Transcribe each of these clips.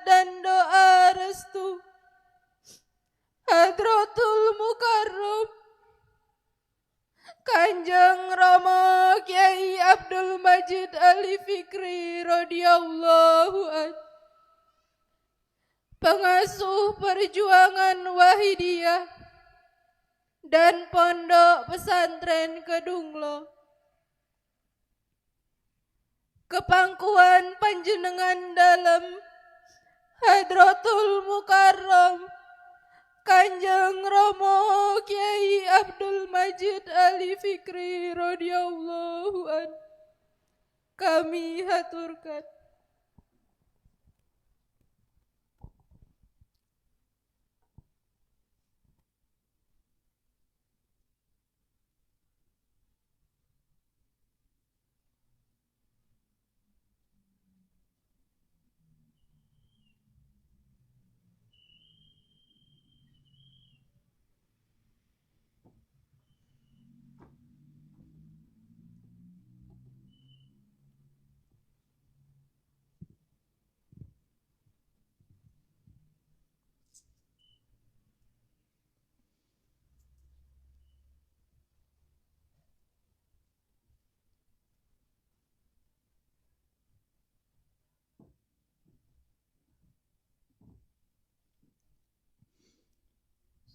dan doa restu Hadratul Mukarram Kanjeng Rama Kiai Abdul Majid Ali Fikri radhiyallahu an, pengasuh perjuangan Wahidiyah dan Pondok Pesantren Kedunglo. Kepangkuan panjenengan dalam Hadratul Mukarram Kanjeng Rama Kiai Abdul Majid Ali Fikri radhiyallahu an, kami haturkan.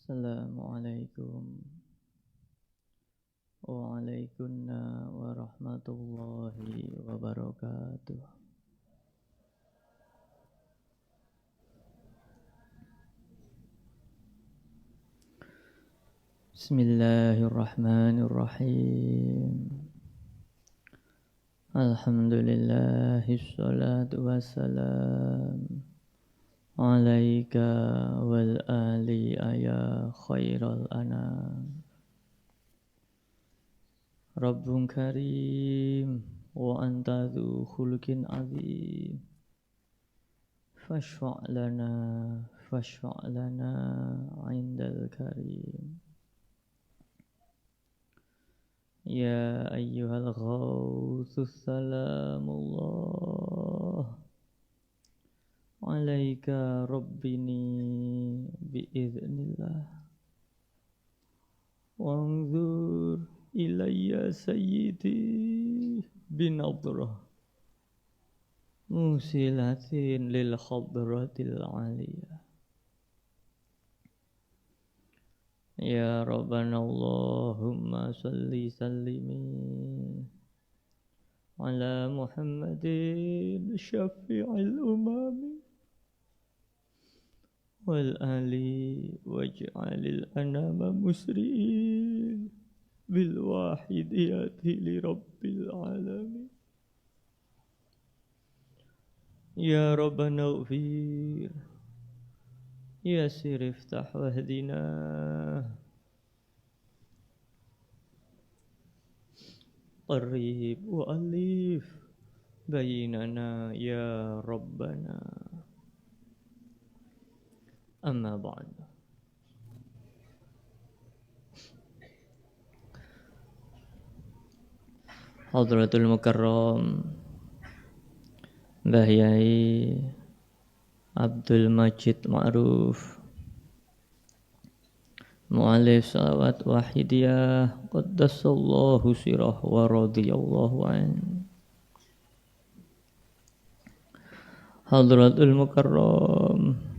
Assalamualaikum waalaikumsalam warahmatullahi wabarakatuh. Bismillahirrahmanirrahim. Alhamdulillahi sholatu wassalam alaika wal ali ya khairal anam. Rabbun karim wa anta dzu khuluqin azim. Fashfa' lana indal karim. Ya ayyuhal ghawthus salamullah alaika rabbini biiznillah. Wanzur ilayya sayyidi binadrah musilatin lil khadratil aliyah. Ya Rabbana Allahumma salli sallimi ala Muhammadin syafi'il umami wal ali waj'alil anama musri'in bil wahidiyati li rabbil alamin. Ya Rabbana ufir yasir iftah wahdina qarib wa alif bainana ya Rabbana. Amma ba'd. Hadratul Mukarram Mbah Yai Abdul Majid Ma'ruf Mu'alif Salawat Wahidiyah Qaddasallahu sirah wa radiyallahu an. Hadratul Mukarram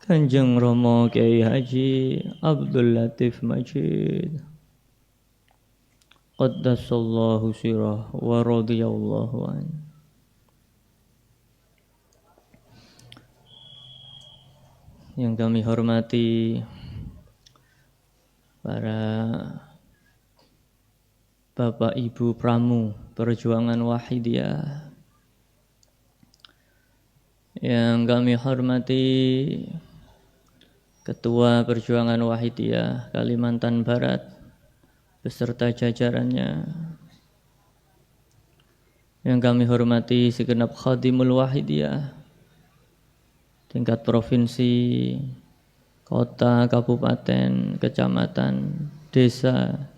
Kanjeng Rama Kiai Haji Abdul Latif Majid Qaddasallahu sirah wa radiyallahu an. Yang kami hormati para Bapak Ibu Pramu Perjuangan Wahidiyah, yang kami hormati Ketua Perjuangan Wahidiyah Kalimantan Barat beserta jajarannya, yang kami hormati segenap Khadimul Wahidiyah tingkat provinsi, kota, kabupaten, kecamatan, desa,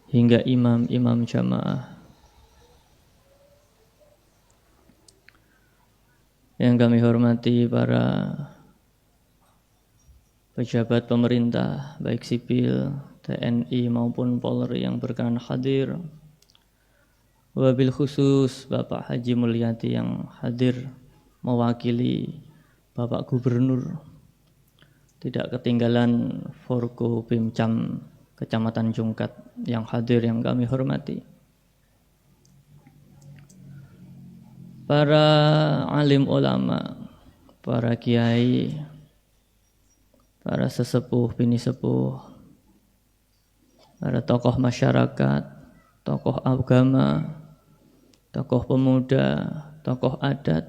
hingga imam-imam jamaah. Yang kami hormati para pejabat pemerintah, baik sipil, TNI maupun Polri yang berkenan hadir. Wabil khusus Bapak Haji Mulyadi yang hadir mewakili Bapak Gubernur. Tidak ketinggalan Forko Pimcam Kecamatan Jungkat yang hadir yang kami hormati. Para alim ulama, para kiai, para sesepuh, bini sepuh, para tokoh masyarakat, tokoh agama, tokoh pemuda, tokoh adat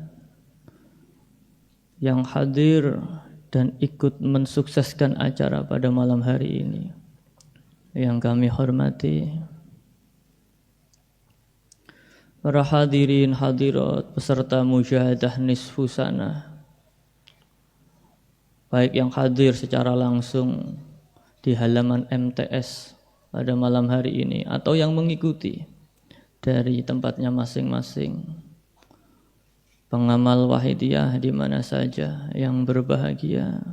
yang hadir dan ikut mensukseskan acara pada malam hari ini yang kami hormati. Para hadirin hadirat peserta mujahadah nisfu sanah, baik yang hadir secara langsung di halaman MTS pada malam hari ini atau yang mengikuti dari tempatnya masing-masing. Pengamal Wahidiyah di mana saja yang berbahagia.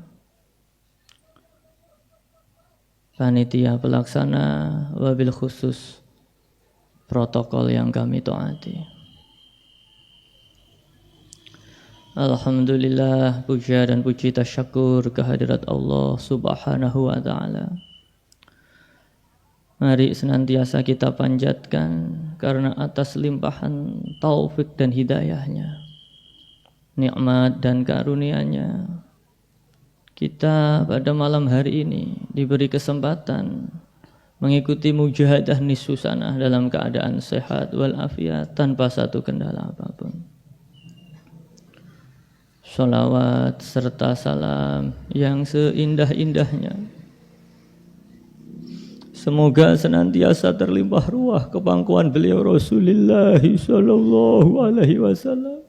Panitia pelaksana, wabil khusus protokol yang kami taati. Alhamdulillah, puja dan puji tasyakur kehadirat Allah Subhanahu wa ta'ala. Mari senantiasa kita panjatkan karena atas limpahan taufik dan hidayahnya, nikmat dan karunia-Nya, kita pada malam hari ini diberi kesempatan mengikuti mujahadah nisfu sanah dalam keadaan sehat walafiat tanpa satu kendala apapun. Sholawat serta salam yang seindah-indahnya semoga senantiasa terlimpah ruah kepangkuan beliau Rasulullah sallallahu alaihi wasallam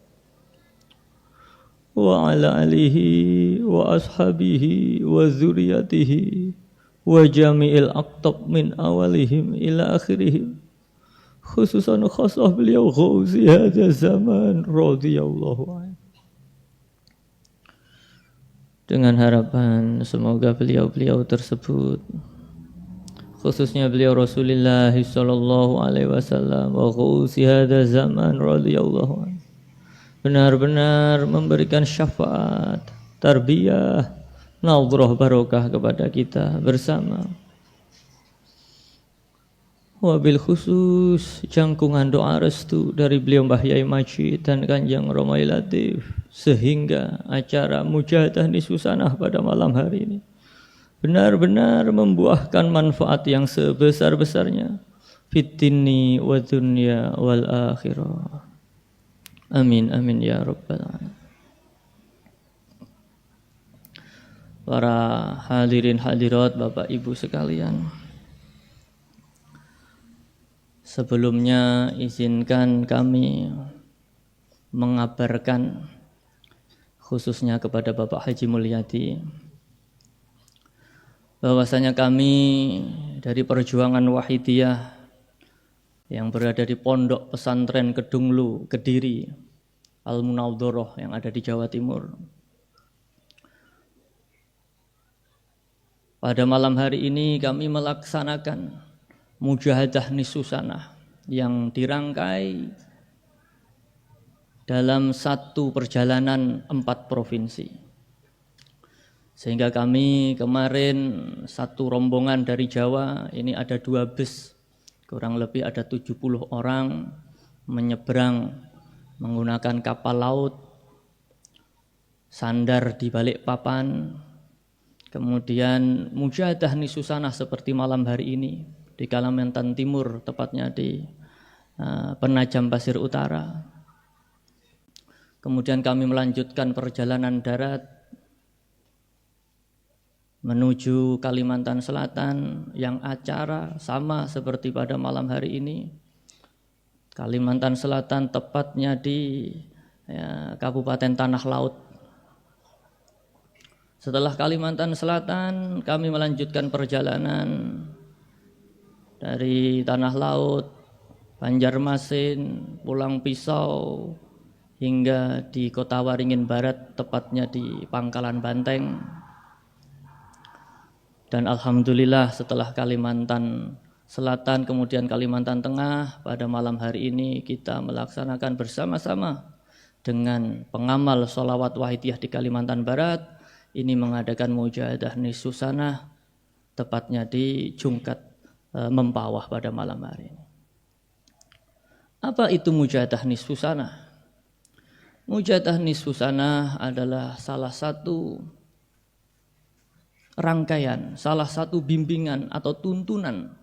wa ala alihi wa ashabihi wa dzurriyyatihi wa jami'il aqtab min awalihim ila akhirihim, khususan khasah beliau ghauzi hadha zaman radhiyallahu anhu. Dengan harapan semoga beliau-beliau tersebut, khususnya beliau Rasulullah sallallahu alaihi wasallam wa ghauzi hadha zaman radhiyallahu anhu, benar-benar memberikan syafaat, tarbiyah, nadhrah barokah kepada kita bersama. Wabil khusus jangkungan doa restu dari beliau Mbah Yai Majid dan Kanjeng Romai Latif sehingga acara mujahadah nisfu sanah pada malam hari ini benar-benar membuahkan manfaat yang sebesar-besarnya fid dini wa dunya wal akhirah. Amin amin ya rabbal alamin. Para hadirin hadirat Bapak Ibu sekalian, sebelumnya izinkan kami mengabarkan khususnya kepada Bapak Haji Mulyadi bahwasanya kami dari perjuangan Wahidiyah yang berada di Pondok Pesantren Kedunglu, Kediri, Al-Munawdharah yang ada di Jawa Timur, pada malam hari ini kami melaksanakan mujahadah nisfu sanah yang dirangkai dalam satu perjalanan 4 provinsi. Sehingga kami kemarin satu rombongan dari Jawa, ini ada 2 bus, kurang lebih ada 70 orang menyeberang menggunakan kapal laut, sandar di Balikpapan. Kemudian mujahadah nisfu sanah seperti malam hari ini di Kalimantan Timur, tepatnya di Penajam Pasir Utara. Kemudian kami melanjutkan perjalanan darat menuju Kalimantan Selatan yang acara sama seperti pada malam hari ini. Kalimantan Selatan tepatnya di Kabupaten Tanah Laut. Setelah Kalimantan Selatan, kami melanjutkan perjalanan dari Tanah Laut, Banjarmasin, Pulang Pisau, hingga di Kota Waringin Barat, tepatnya di Pangkalan Banteng. Dan alhamdulillah setelah Kalimantan Selatan kemudian Kalimantan Tengah, pada malam hari ini kita melaksanakan bersama-sama dengan pengamal sholawat wahidiyah di Kalimantan Barat ini mengadakan mujahadah nisfusanah tepatnya di Jungkat Mempawah pada malam hari ini. Apa itu mujahadah nisfusanah? Mujahadah nisfusanah adalah salah satu rangkaian, salah satu bimbingan atau tuntunan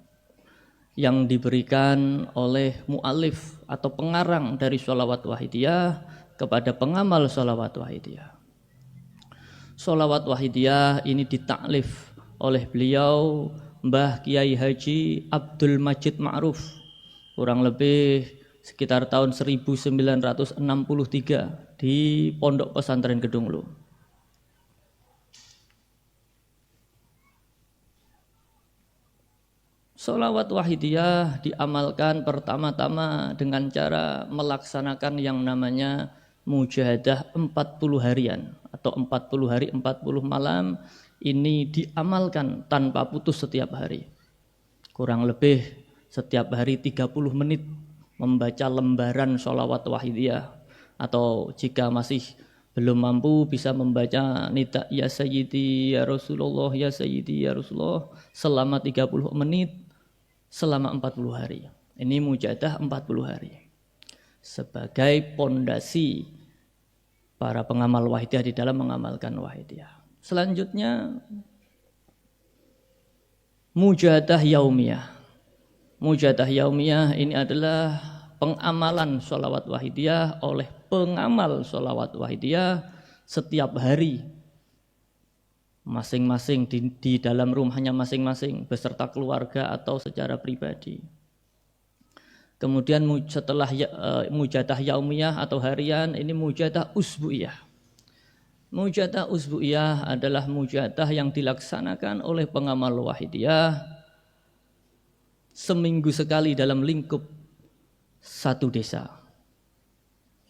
yang diberikan oleh mu'alif atau pengarang dari sholawat wahidiyah kepada pengamal sholawat wahidiyah. Sholawat wahidiyah ini ditaklif oleh beliau Mbah Kiai Haji Abdul Majid Ma'ruf kurang lebih sekitar tahun 1963 di Pondok Pesantren Kedunglu. Sholawat wahidiyah diamalkan pertama-tama dengan cara melaksanakan yang namanya mujahadah 40 harian atau 40 hari 40 malam. Ini diamalkan tanpa putus setiap hari. Kurang lebih setiap hari 30 menit membaca lembaran sholawat wahidiyah, atau jika masih belum mampu bisa membaca nida ya sayyidi ya Rasulullah ya sayyidi ya Rasulullah selama 30 menit selama 40 hari. Ini mujahadah 40 hari sebagai pondasi para pengamal wahidiyah di dalam mengamalkan wahidiyah. Selanjutnya mujahadah yaumiyah. Mujahadah yaumiyah ini adalah pengamalan sholawat wahidiyah oleh pengamal sholawat wahidiyah setiap hari, masing-masing di dalam rumahnya masing-masing beserta keluarga atau secara pribadi. Kemudian setelah mujahadah yaumiyah atau harian, ini mujahadah usbu'iyah. Mujahadah usbu'iyah adalah mujahadah yang dilaksanakan oleh pengamal wahidiyah seminggu sekali dalam lingkup satu desa.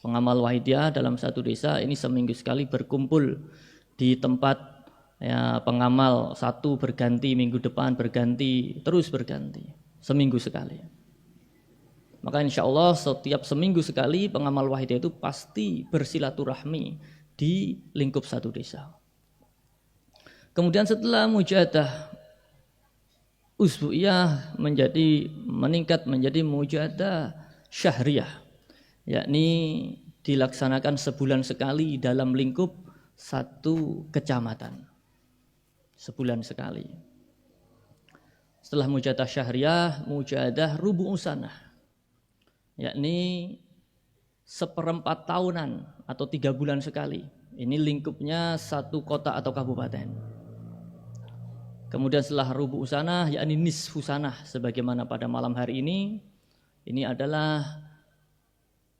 Pengamal wahidiyah dalam satu desa ini seminggu sekali berkumpul di tempat ya, pengamal satu berganti, minggu depan berganti, terus berganti, seminggu sekali. Maka insya Allah setiap seminggu sekali pengamal wahidiyah itu pasti bersilaturahmi di lingkup satu desa. Kemudian setelah mujahadah usbu'iyah meningkat menjadi mujahadah syahriyah, yakni dilaksanakan sebulan sekali dalam lingkup satu kecamatan. Sebulan sekali. Setelah mujahadah syahriyah, mujahadah rubu'u sanah, yakni 1/4 tahunan atau 3 bulan sekali. Ini lingkupnya satu kota atau kabupaten. Kemudian setelah rubu'u sanah, yakni nisfu sanah, sebagaimana pada malam hari ini adalah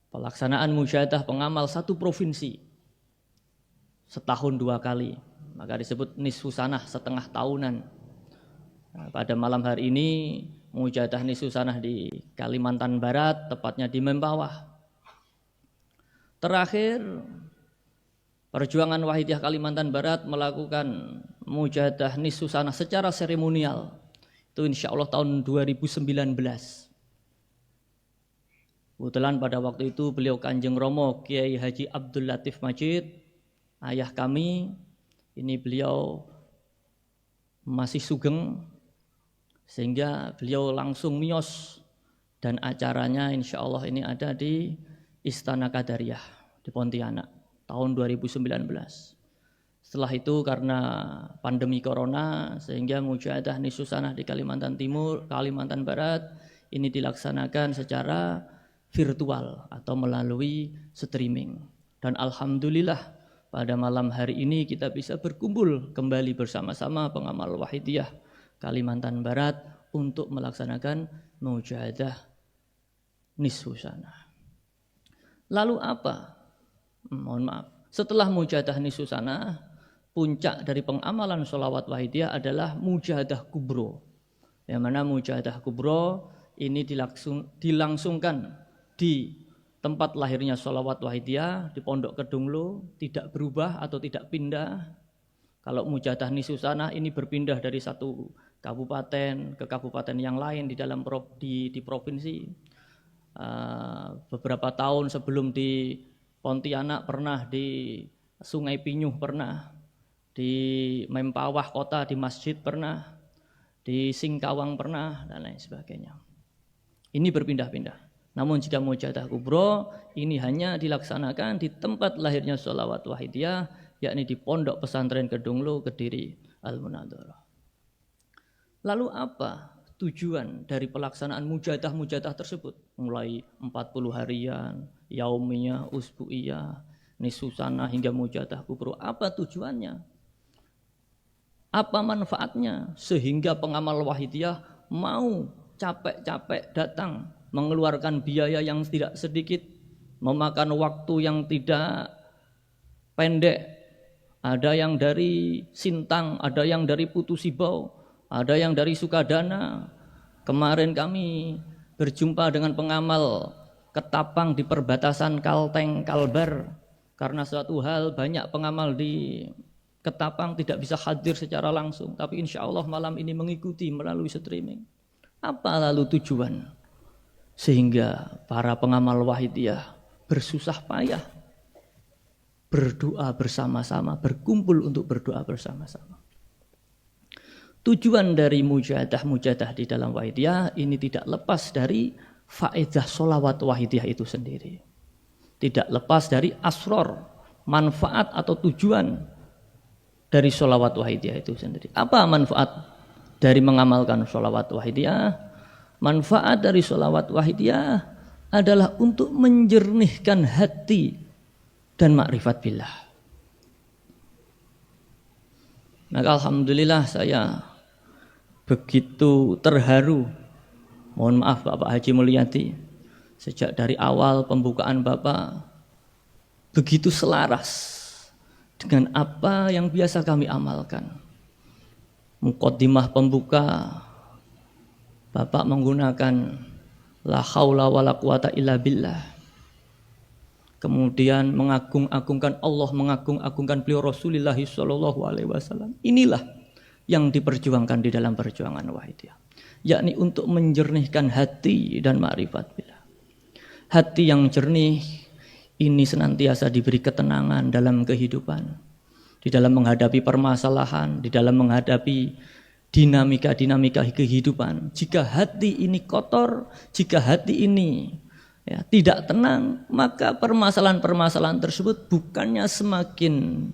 pelaksanaan mujahadah pengamal satu provinsi setahun 2 kali. Maka disebut nisfu sanah, setengah tahunan. Nah, pada malam hari ini mujahadah nisfu sanah di Kalimantan Barat, tepatnya di Mempawah. Terakhir, Perjuangan Wahidiyah Kalimantan Barat melakukan mujahadah nisfu sanah secara seremonial. Itu insya Allah tahun 2019. Kebetulan pada waktu itu beliau Kanjeng Romo Kiai Haji Abdul Latif Majid, ayah kami, ini beliau masih sugeng, sehingga beliau langsung miyos, dan acaranya insya Allah ini ada di Istana Qadariyah di Pontianak tahun 2019. Setelah itu karena pandemi corona, sehingga mujahadah nisfu sanah di Kalimantan Timur, Kalimantan Barat ini dilaksanakan secara virtual atau melalui streaming. Dan alhamdulillah pada malam hari ini kita bisa berkumpul kembali bersama-sama pengamal Wahidiyah Kalimantan Barat untuk melaksanakan mujahadah nisfu sanah. Lalu apa? Mohon maaf. Setelah mujahadah nisfu sanah, puncak dari pengamalan sholawat Wahidiyah adalah mujahadah kubro. Yang mana mujahadah kubro ini dilangsungkan di tempat lahirnya sholawat wahidiyah di Pondok Kedunglo tidak berubah atau tidak pindah. Kalau Mujahadah Nisusanah ini berpindah dari satu kabupaten ke kabupaten yang lain di dalam di provinsi. Beberapa tahun sebelum di Pontianak pernah, di Sungai Pinyuh pernah, di Mempawah kota di masjid pernah, di Singkawang pernah, dan lain sebagainya. Ini berpindah-pindah. Namun jika Mujahadah Kubro ini hanya dilaksanakan di tempat lahirnya sholawat wahidiyah, yakni di Pondok Pesantren Kedunglo, Kediri, Al-Munadharah. Lalu apa tujuan dari pelaksanaan mujahadah tersebut? Mulai 40 harian, yaumiyah, usbu'iyah, nisusanah hingga mujahadah kubro. Apa tujuannya? Apa manfaatnya? Sehingga pengamal wahidiyah mau capek-capek datang, mengeluarkan biaya yang tidak sedikit, memakan waktu yang tidak pendek. Ada yang dari Sintang, ada yang dari Putu Sibau, ada yang dari Sukadana. Kemarin kami berjumpa dengan pengamal Ketapang di perbatasan Kalteng, Kalbar. Karena suatu hal banyak pengamal di Ketapang tidak bisa hadir secara langsung. Tapi insya Allah malam ini mengikuti melalui streaming. Apa lalu tujuan? Sehingga para pengamal wahidiyah bersusah payah, berdoa bersama-sama, berkumpul untuk berdoa bersama-sama. Tujuan dari mujahadah di dalam wahidiyah ini tidak lepas dari faedah sholawat wahidiyah itu sendiri. Tidak lepas dari asror, manfaat atau tujuan dari sholawat wahidiyah itu sendiri. Apa manfaat dari mengamalkan sholawat wahidiyah? Manfaat dari sholawat wahidiyah adalah untuk menjernihkan hati dan makrifat billah. Maka alhamdulillah saya begitu terharu. Mohon maaf Bapak Haji Mulyadi, sejak dari awal pembukaan Bapak begitu selaras dengan apa yang biasa kami amalkan. Muqaddimah pembuka Bapak menggunakan la haula wala quwata illa billah. Kemudian mengagung-agungkan Allah, mengagung-agungkan beliau Rasulullah sallallahu alaihi wasallam. Inilah yang diperjuangkan di dalam perjuangan wahidiyah, yakni untuk menjernihkan hati dan ma'rifat billah. Hati yang jernih ini senantiasa diberi ketenangan dalam kehidupan, di dalam menghadapi permasalahan, di dalam menghadapi dinamika-dinamika kehidupan. Jika hati ini kotor, jika hati ini tidak tenang, maka permasalahan-permasalahan tersebut bukannya semakin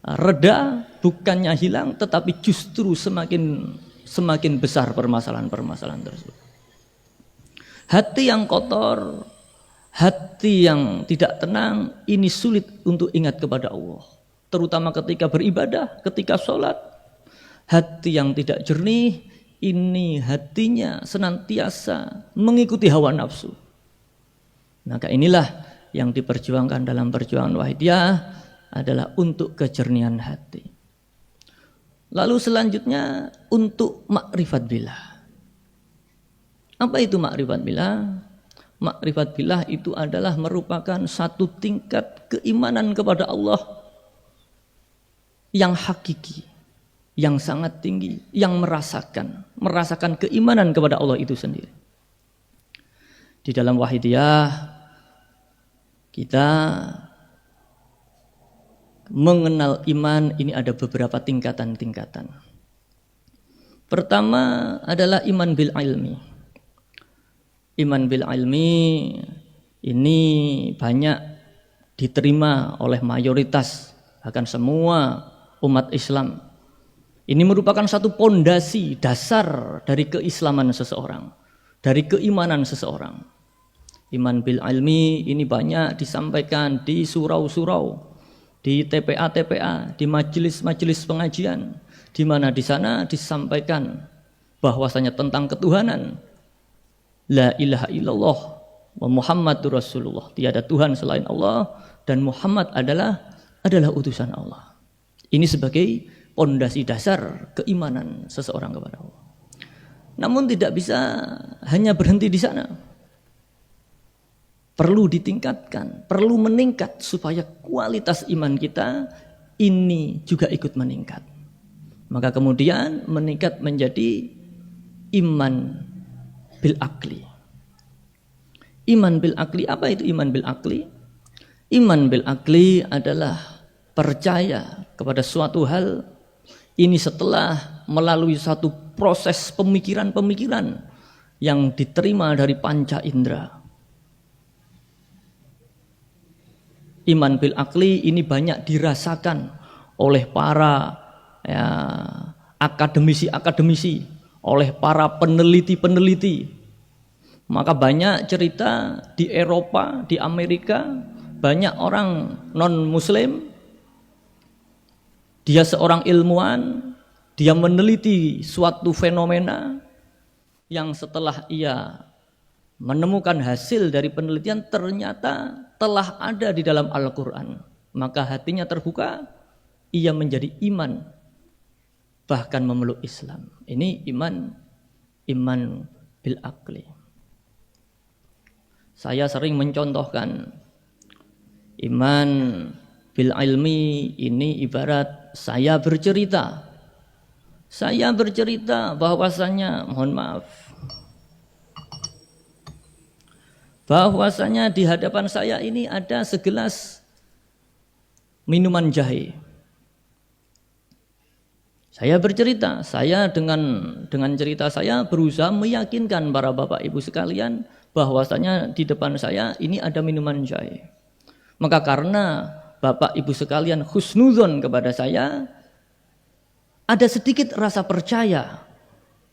reda, bukannya hilang, tetapi justru semakin besar permasalahan-permasalahan tersebut. Hati yang kotor, hati yang tidak tenang, ini sulit untuk ingat kepada Allah. Terutama ketika beribadah, ketika sholat. Hati yang tidak jernih, ini hatinya senantiasa mengikuti hawa nafsu. Maka inilah yang diperjuangkan dalam perjuangan wahidiyah adalah untuk kejernihan hati. Lalu selanjutnya untuk makrifat billah. Apa itu makrifat billah? Makrifat billah itu adalah merupakan satu tingkat keimanan kepada Allah yang hakiki, yang sangat tinggi, yang merasakan keimanan kepada Allah itu sendiri. Di dalam wahidiyah kita mengenal iman ini ada beberapa tingkatan-tingkatan. Pertama adalah iman bil ilmi. Iman bil ilmi ini banyak diterima oleh mayoritas, bahkan semua umat Islam. Ini merupakan satu pondasi dasar dari keislaman seseorang, dari keimanan seseorang. Iman bil ilmi ini banyak disampaikan di surau-surau, di TPA-TPA, di majelis-majelis pengajian, di mana di sana disampaikan bahwasanya tentang ketuhanan. La ilaha illallah wa Muhammadur Rasulullah. Tiada Tuhan selain Allah dan Muhammad adalah utusan Allah. Ini sebagai pondasi dasar keimanan seseorang kepada Allah. Namun tidak bisa hanya berhenti di sana. perlu ditingkatkan, perlu meningkat supaya kualitas iman kita ini juga ikut meningkat. Maka kemudian meningkat menjadi iman bil akli. Iman bil akli, apa itu iman bil akli? Iman bil akli adalah percaya kepada suatu hal ini setelah melalui satu proses pemikiran-pemikiran yang diterima dari panca indera. Iman bil akli ini banyak dirasakan oleh para akademisi-akademisi, oleh para peneliti-peneliti. Maka banyak cerita di Eropa, di Amerika, banyak orang non-muslim, dia seorang ilmuwan, dia meneliti suatu fenomena yang setelah ia menemukan hasil dari penelitian ternyata telah ada di dalam Al-Quran. Maka hatinya terbuka, ia menjadi iman, bahkan memeluk Islam. Ini iman bil akli. Saya sering mencontohkan iman bil ilmi ini ibarat saya bercerita bahwasanya, mohon maaf, bahwasanya di hadapan saya ini ada segelas minuman jahe. Saya bercerita, saya dengan cerita saya berusaha meyakinkan para bapak ibu sekalian bahwasanya di depan saya ini ada minuman jahe. Maka karena bapak ibu sekalian husnudzon kepada saya, ada sedikit rasa percaya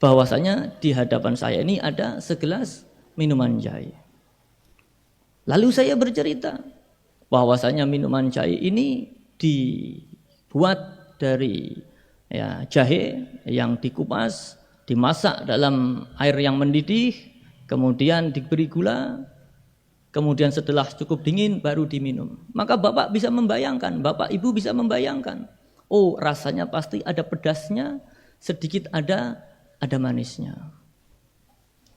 bahwasanya di hadapan saya ini ada segelas minuman jahe. Lalu saya bercerita bahwasanya minuman jahe ini dibuat dari jahe yang dikupas, dimasak dalam air yang mendidih, kemudian diberi gula, kemudian setelah cukup dingin baru diminum. Maka bapak bisa membayangkan, bapak ibu bisa membayangkan, oh rasanya pasti ada pedasnya, sedikit ada manisnya.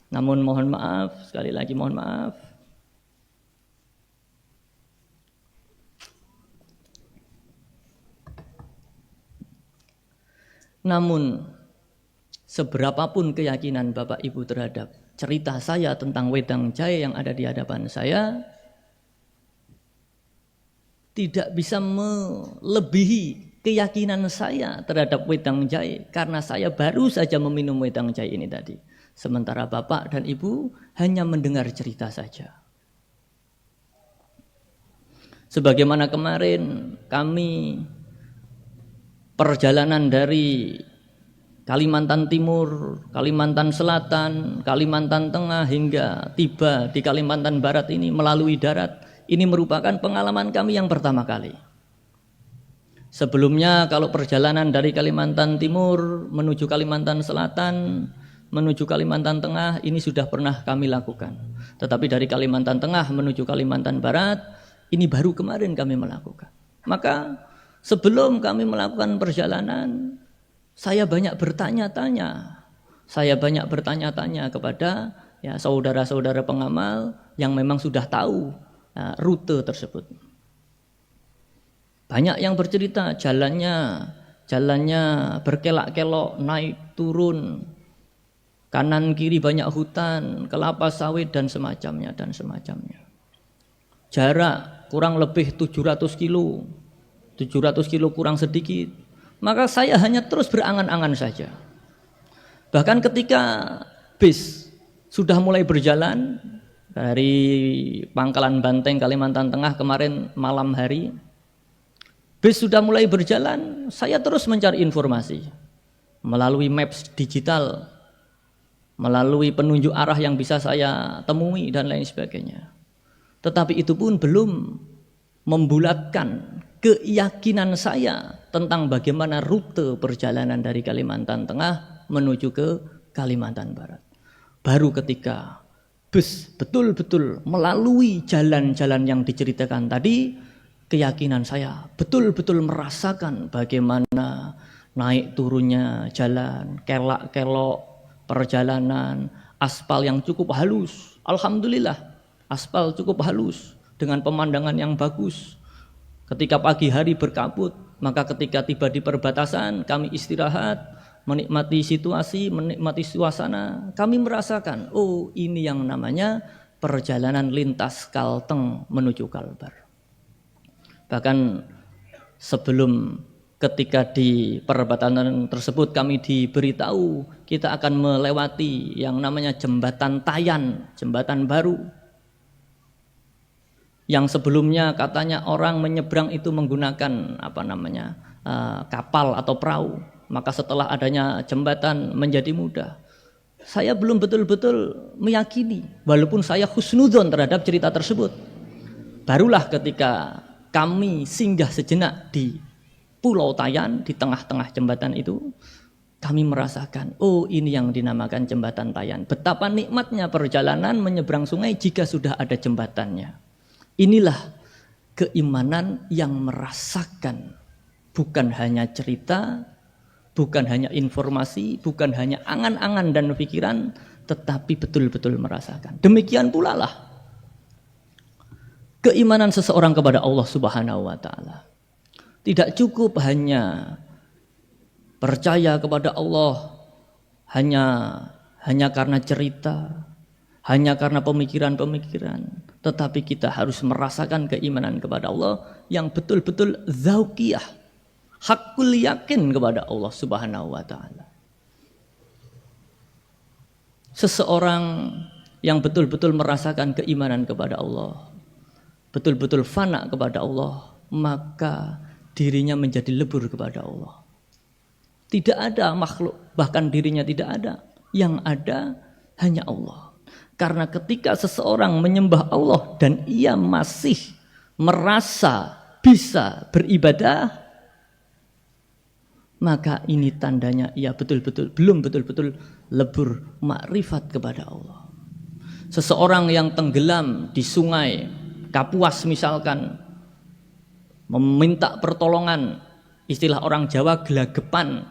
Namun mohon maaf, sekali lagi mohon maaf, namun seberapapun keyakinan bapak ibu terhadap cerita saya tentang wedang jahe yang ada di hadapan saya, tidak bisa melebihi keyakinan saya terhadap wedang jahe karena saya baru saja meminum wedang jahe ini tadi. Sementara bapak dan ibu hanya mendengar cerita saja. Sebagaimana kemarin kami perjalanan dari Kalimantan Timur, Kalimantan Selatan, Kalimantan Tengah hingga tiba di Kalimantan Barat ini melalui darat. Ini merupakan pengalaman kami yang pertama kali. Sebelumnya kalau perjalanan dari Kalimantan Timur menuju Kalimantan Selatan, menuju Kalimantan Tengah ini sudah pernah kami lakukan. Tetapi dari Kalimantan Tengah menuju Kalimantan Barat ini baru kemarin kami melakukan. Maka sebelum kami melakukan perjalanan, saya banyak bertanya-tanya kepada saudara-saudara pengamal yang memang sudah tahu rute tersebut. Banyak yang bercerita jalannya berkelak-kelok, naik turun, kanan kiri banyak hutan, kelapa sawit dan semacamnya. Jarak kurang lebih 700 kilo kurang sedikit. Maka saya hanya terus berangan-angan saja. Bahkan ketika bis sudah mulai berjalan dari Pangkalan Banteng, Kalimantan Tengah kemarin malam hari, bis sudah mulai berjalan, saya terus mencari informasi melalui maps digital, melalui penunjuk arah yang bisa saya temui dan lain sebagainya. Tetapi itu pun belum membulatkan keyakinan saya tentang bagaimana rute perjalanan dari Kalimantan Tengah menuju ke Kalimantan Barat. Baru ketika bus betul-betul melalui jalan-jalan yang diceritakan tadi, keyakinan saya betul-betul merasakan bagaimana naik turunnya jalan, kelak-kelok perjalanan, aspal yang cukup halus. Alhamdulillah, aspal cukup halus dengan pemandangan yang bagus. Ketika pagi hari berkabut, maka ketika tiba di perbatasan kami istirahat, menikmati situasi, menikmati suasana, kami merasakan, oh ini yang namanya perjalanan lintas Kalteng menuju Kalbar. Bahkan sebelum ketika di perbatasan tersebut kami diberitahu kita akan melewati yang namanya jembatan Tayan, jembatan baru. Yang sebelumnya katanya orang menyeberang itu menggunakan kapal atau perahu. Maka setelah adanya jembatan menjadi mudah. Saya belum betul-betul meyakini, walaupun saya husnudzon terhadap cerita tersebut. Barulah ketika kami singgah sejenak di Pulau Tayan, di tengah-tengah jembatan itu, kami merasakan, oh ini yang dinamakan jembatan Tayan. Betapa nikmatnya perjalanan menyeberang sungai jika sudah ada jembatannya. Inilah keimanan yang merasakan, bukan hanya cerita, bukan hanya informasi, bukan hanya angan-angan dan pikiran, tetapi betul-betul merasakan. Demikian pula lah keimanan seseorang kepada Allah Subhanahu wa taala. Tidak cukup hanya percaya kepada Allah hanya karena cerita, hanya karena pemikiran-pemikiran, tetapi kita harus merasakan keimanan kepada Allah yang betul-betul zauqiyah, hakul yakin kepada Allah Subhanahu wa taala. Seseorang yang betul-betul merasakan keimanan kepada Allah, betul-betul fana kepada Allah, maka dirinya menjadi lebur kepada Allah. Tidak ada makhluk, bahkan dirinya tidak ada. Yang ada hanya Allah. Karena ketika seseorang menyembah Allah dan ia masih merasa bisa beribadah, maka ini tandanya ia belum betul-betul lebur makrifat kepada Allah. Seseorang yang tenggelam di sungai Kapuas misalkan, meminta pertolongan, istilah orang Jawa gelagapan,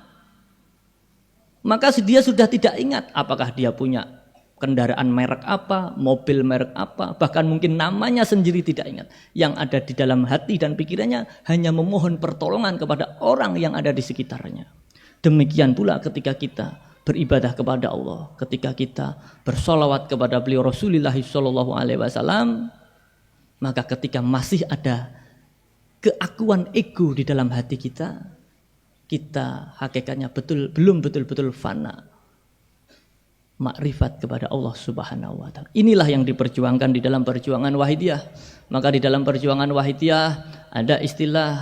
maka dia sudah tidak ingat apakah dia punya kendaraan merek apa, mobil merek apa, bahkan mungkin namanya sendiri tidak ingat. Yang ada di dalam hati dan pikirannya hanya memohon pertolongan kepada orang yang ada di sekitarnya. Demikian pula ketika kita beribadah kepada Allah, ketika kita bersolawat kepada beliau Rasulullah SAW, maka ketika masih ada keakuan ego di dalam hati kita hakikatnya belum betul-betul fana makrifat kepada Allah Subhanahu wa taala. Inilah yang diperjuangkan di dalam perjuangan Wahidiyah. Maka di dalam perjuangan Wahidiyah ada istilah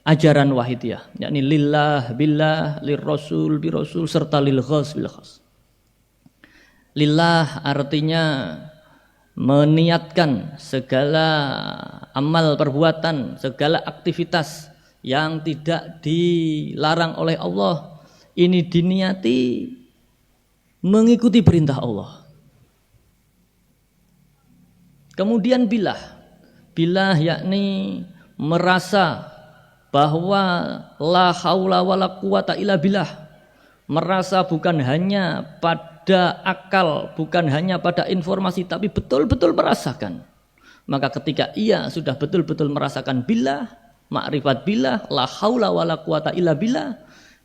ajaran Wahidiyah, yakni lillah billah, lirrasul birasul, serta lil khas bil khas. Lillah artinya meniatkan segala amal perbuatan, segala aktivitas yang tidak dilarang oleh Allah, ini diniati mengikuti perintah Allah. Kemudian bilah yakni merasa bahwa la haula wala quwata illa billah, merasa bukan hanya pada akal, bukan hanya pada informasi, tapi betul-betul merasakan. Maka ketika ia sudah betul-betul merasakan billah, makrifat billah, la haula wala quwata illa billah,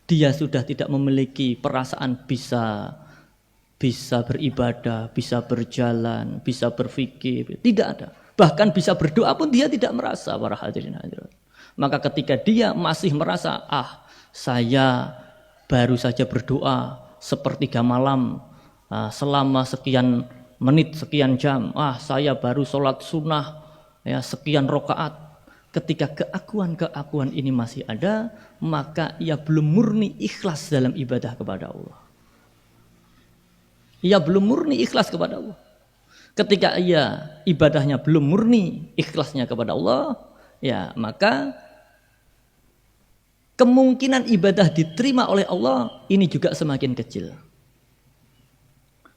dia sudah tidak memiliki perasaan bisa beribadah, bisa berjalan, bisa berfikir, tidak ada. Bahkan bisa berdoa pun dia tidak merasa, para hadirin hadirat. Maka ketika dia masih merasa, saya baru saja berdoa sepertiga malam, selama sekian menit, sekian jam, saya baru sholat sunnah sekian rakaat. Ketika keakuan ini masih ada, maka ia belum murni ikhlas dalam ibadah kepada Allah. Ia belum murni ikhlas kepada Allah. Ketika ia ibadahnya belum murni ikhlasnya kepada Allah, maka kemungkinan ibadah diterima oleh Allah ini juga semakin kecil.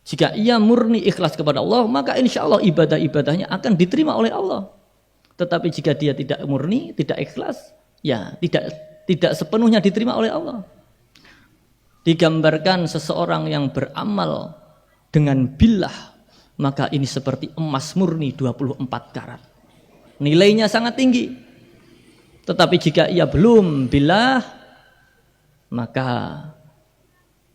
Jika ia murni ikhlas kepada Allah, maka insya Allah ibadah-ibadahnya akan diterima oleh Allah. Tetapi jika dia tidak murni, tidak ikhlas, tidak sepenuhnya diterima oleh Allah. Digambarkan seseorang yang beramal dengan billah, maka ini seperti emas murni 24 karat. Nilainya sangat tinggi. Tetapi jika ia belum billah, maka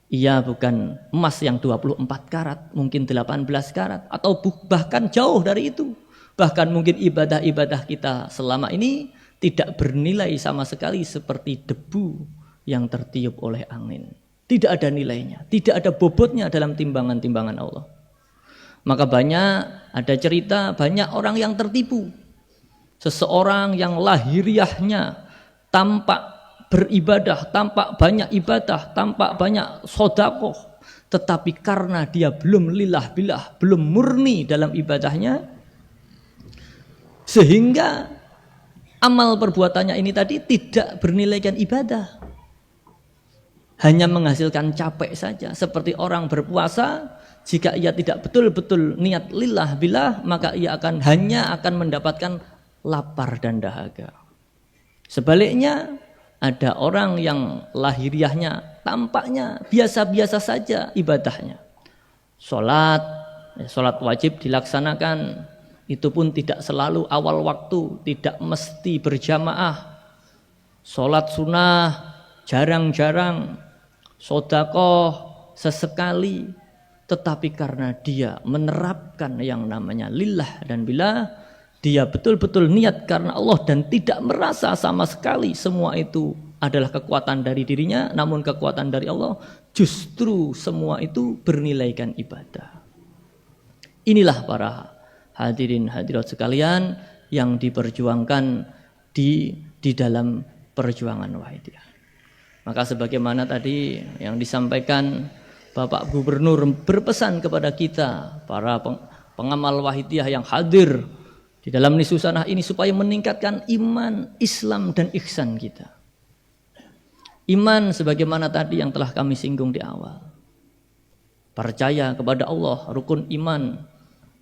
ia bukan emas yang 24 karat, mungkin 18 karat, atau bahkan jauh dari itu. Bahkan mungkin ibadah-ibadah kita selama ini tidak bernilai sama sekali seperti debu yang tertiup oleh angin. Tidak ada nilainya, tidak ada bobotnya dalam timbangan-timbangan Allah. Maka ada cerita banyak orang yang tertipu. Seseorang yang lahiriahnya tampak beribadah, tampak banyak ibadah, tampak banyak sedekah, tetapi karena dia belum lillah billah, belum murni dalam ibadahnya, sehingga amal perbuatannya ini tadi tidak bernilaikan ibadah, hanya menghasilkan capek saja. Seperti orang berpuasa, jika ia tidak betul-betul niat lillah billah, maka ia hanya akan mendapatkan lapar dan dahaga. Sebaliknya, ada orang yang lahiriahnya tampaknya biasa-biasa saja ibadahnya. Sholat wajib dilaksanakan, itu pun tidak selalu awal waktu, tidak mesti berjamaah. Sholat sunnah jarang-jarang, sedekah sesekali. Tetapi karena dia menerapkan yang namanya lillah dan billah, dia betul-betul niat karena Allah dan tidak merasa sama sekali semua itu adalah kekuatan dari dirinya, namun kekuatan dari Allah, justru semua itu bernilaikan ibadah. Inilah para hadirin hadirat sekalian yang diperjuangkan di dalam perjuangan Wahidiyah. Maka sebagaimana tadi yang disampaikan Bapak Gubernur berpesan kepada kita, para pengamal Wahidiyah yang hadir di dalam Nisusanah ini, supaya meningkatkan iman, Islam dan ihsan kita. Iman sebagaimana tadi yang telah kami singgung di awal. Percaya kepada Allah, rukun iman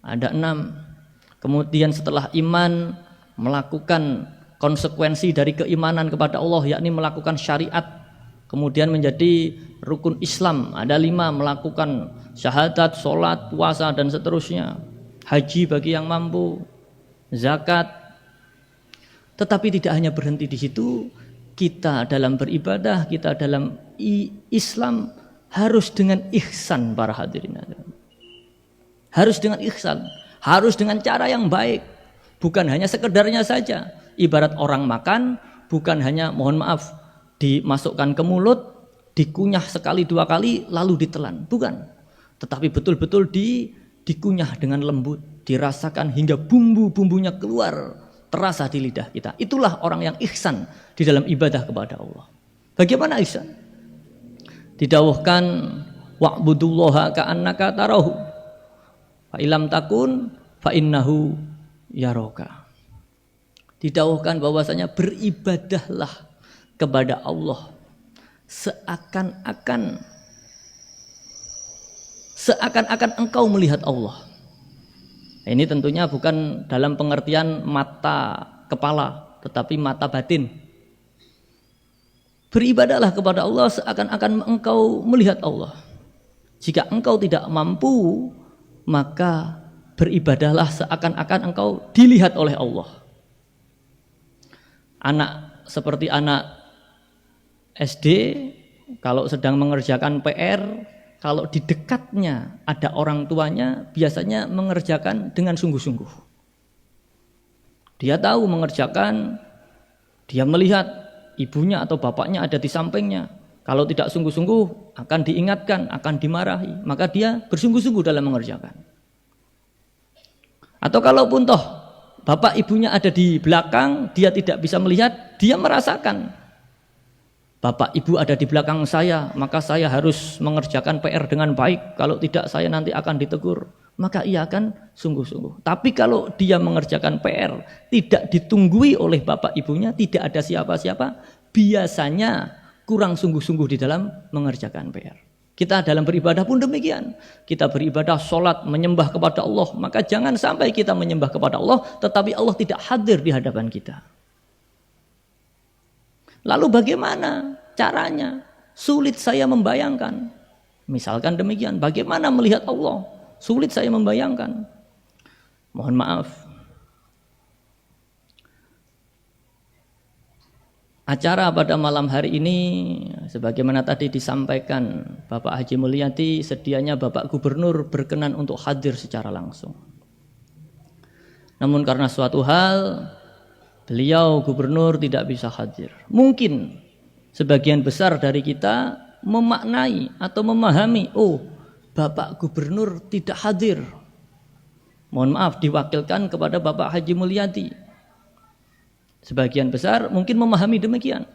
ada 6. Kemudian setelah iman, melakukan konsekuensi dari keimanan kepada Allah, yakni melakukan syariat. Kemudian menjadi rukun Islam ada 5, melakukan syahadat, sholat, puasa dan seterusnya. Haji bagi yang mampu, zakat. Tetapi tidak hanya berhenti di situ, kita dalam beribadah, kita dalam Islam harus dengan ihsan para hadirin. Harus dengan ihsan, harus dengan cara yang baik, bukan hanya sekedarnya saja. Ibarat orang makan, bukan hanya mohon maaf dimasukkan ke mulut, dikunyah sekali 2 kali lalu ditelan, bukan. Tetapi betul-betul dikunyah dengan lembut, dirasakan hingga bumbu-bumbunya keluar, terasa di lidah kita. Itulah orang yang ihsan di dalam ibadah kepada Allah. Bagaimana ihsan? Didawuhkan wa'budullaha ka'annaka tarahu fa ilam takun fa innahu yaraka. Didawuhkan bahwasanya beribadahlah kepada Allah seakan-akan engkau melihat Allah. Ini tentunya bukan dalam pengertian mata kepala, tetapi mata batin. Beribadahlah kepada Allah seakan-akan engkau melihat Allah. Jika engkau tidak mampu, maka beribadahlah seakan-akan engkau dilihat oleh Allah. Seperti anak SD, kalau sedang mengerjakan PR, kalau di dekatnya ada orang tuanya, biasanya mengerjakan dengan sungguh-sungguh. Dia tahu mengerjakan, dia melihat ibunya atau bapaknya ada di sampingnya. Kalau tidak sungguh-sungguh akan diingatkan, akan dimarahi. Maka dia bersungguh-sungguh dalam mengerjakan. Atau kalaupun toh bapak ibunya ada di belakang, dia tidak bisa melihat, dia merasakan. Bapak ibu ada di belakang saya, maka saya harus mengerjakan PR dengan baik. Kalau tidak saya nanti akan ditegur. Maka ia akan sungguh-sungguh. Tapi kalau dia mengerjakan PR tidak ditunggui oleh bapak ibunya, tidak ada siapa-siapa, biasanya kurang sungguh-sungguh di dalam mengerjakan PR. Kita dalam beribadah pun demikian. Kita beribadah, sholat, menyembah kepada Allah. Maka jangan sampai kita menyembah kepada Allah, tetapi Allah tidak hadir di hadapan kita. Lalu bagaimana caranya? Sulit saya membayangkan. Misalkan demikian, bagaimana melihat Allah? Sulit saya membayangkan. Mohon maaf. Acara pada malam hari ini, sebagaimana tadi disampaikan Bapak Haji Mulyadi, sedianya Bapak Gubernur berkenan untuk hadir secara langsung. Namun karena suatu hal, beliau Gubernur tidak bisa hadir. Mungkin sebagian besar dari kita memaknai atau memahami, oh Bapak Gubernur tidak hadir. Mohon maaf, diwakilkan kepada Bapak Haji Mulyadi. Sebagian besar mungkin memahami demikian.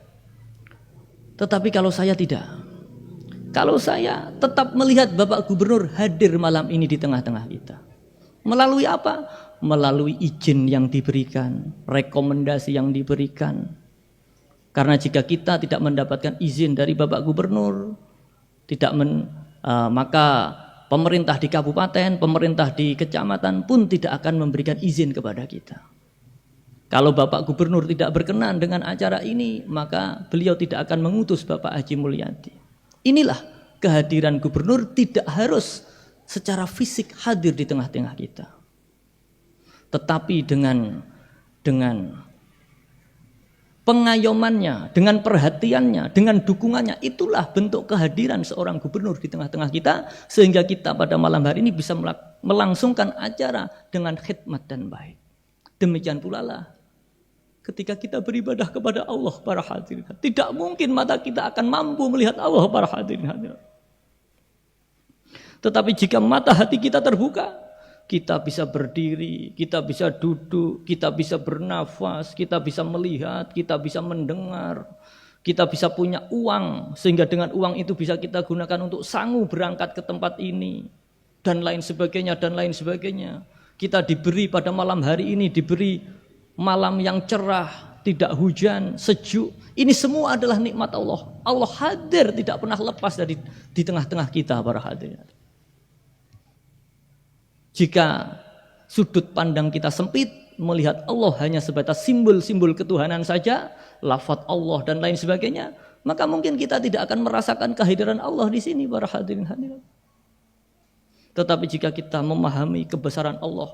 Tetapi kalau saya tidak, kalau saya tetap melihat Bapak Gubernur hadir malam ini di tengah-tengah kita. Melalui apa? Melalui izin yang diberikan, rekomendasi yang diberikan. Karena jika kita tidak mendapatkan izin dari Bapak Gubernur, maka pemerintah di kabupaten, pemerintah di kecamatan pun tidak akan memberikan izin kepada kita. Kalau Bapak Gubernur tidak berkenan dengan acara ini, maka beliau tidak akan mengutus Bapak Haji Mulyadi. Inilah kehadiran Gubernur tidak harus secara fisik hadir di tengah-tengah kita. Tetapi dengan pengayomannya, dengan perhatiannya, dengan dukungannya, itulah bentuk kehadiran seorang gubernur di tengah-tengah kita, sehingga kita pada malam hari ini bisa melangsungkan acara dengan khidmat dan baik. Demikian pula lah ketika kita beribadah kepada Allah para hadirin. Tidak mungkin mata kita akan mampu melihat Allah para hadirin. Tetapi jika mata hati kita terbuka, kita bisa berdiri, kita bisa duduk, kita bisa bernafas, kita bisa melihat, kita bisa mendengar, kita bisa punya uang, sehingga dengan uang itu bisa kita gunakan untuk sangu berangkat ke tempat ini, dan lain sebagainya, dan lain sebagainya. Kita diberi pada malam hari ini, diberi malam yang cerah, tidak hujan, sejuk. Ini semua adalah nikmat Allah. Allah hadir tidak pernah lepas dari di tengah-tengah kita para hadirin. Jika sudut pandang kita sempit, melihat Allah hanya sebatas simbol-simbol ketuhanan saja, lafaz Allah dan lain sebagainya, maka mungkin kita tidak akan merasakan kehadiran Allah di sini para hadirin hadirat. Tetapi jika kita memahami kebesaran Allah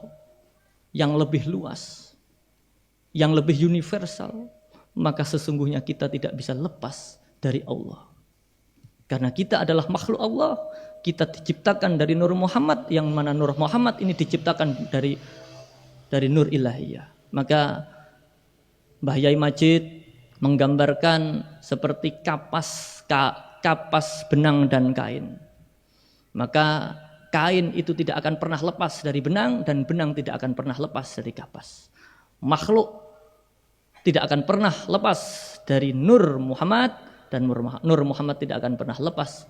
yang lebih luas, yang lebih universal, maka sesungguhnya kita tidak bisa lepas dari Allah. Karena kita adalah makhluk Allah, kita diciptakan dari Nur Muhammad, yang mana Nur Muhammad ini diciptakan dari Nur Ilahiyah. Maka Mbah Yai Majid menggambarkan seperti kapas benang dan kain. Maka kain itu tidak akan pernah lepas dari benang, dan benang tidak akan pernah lepas dari kapas. Makhluk tidak akan pernah lepas dari Nur Muhammad, dan Nur Muhammad tidak akan pernah lepas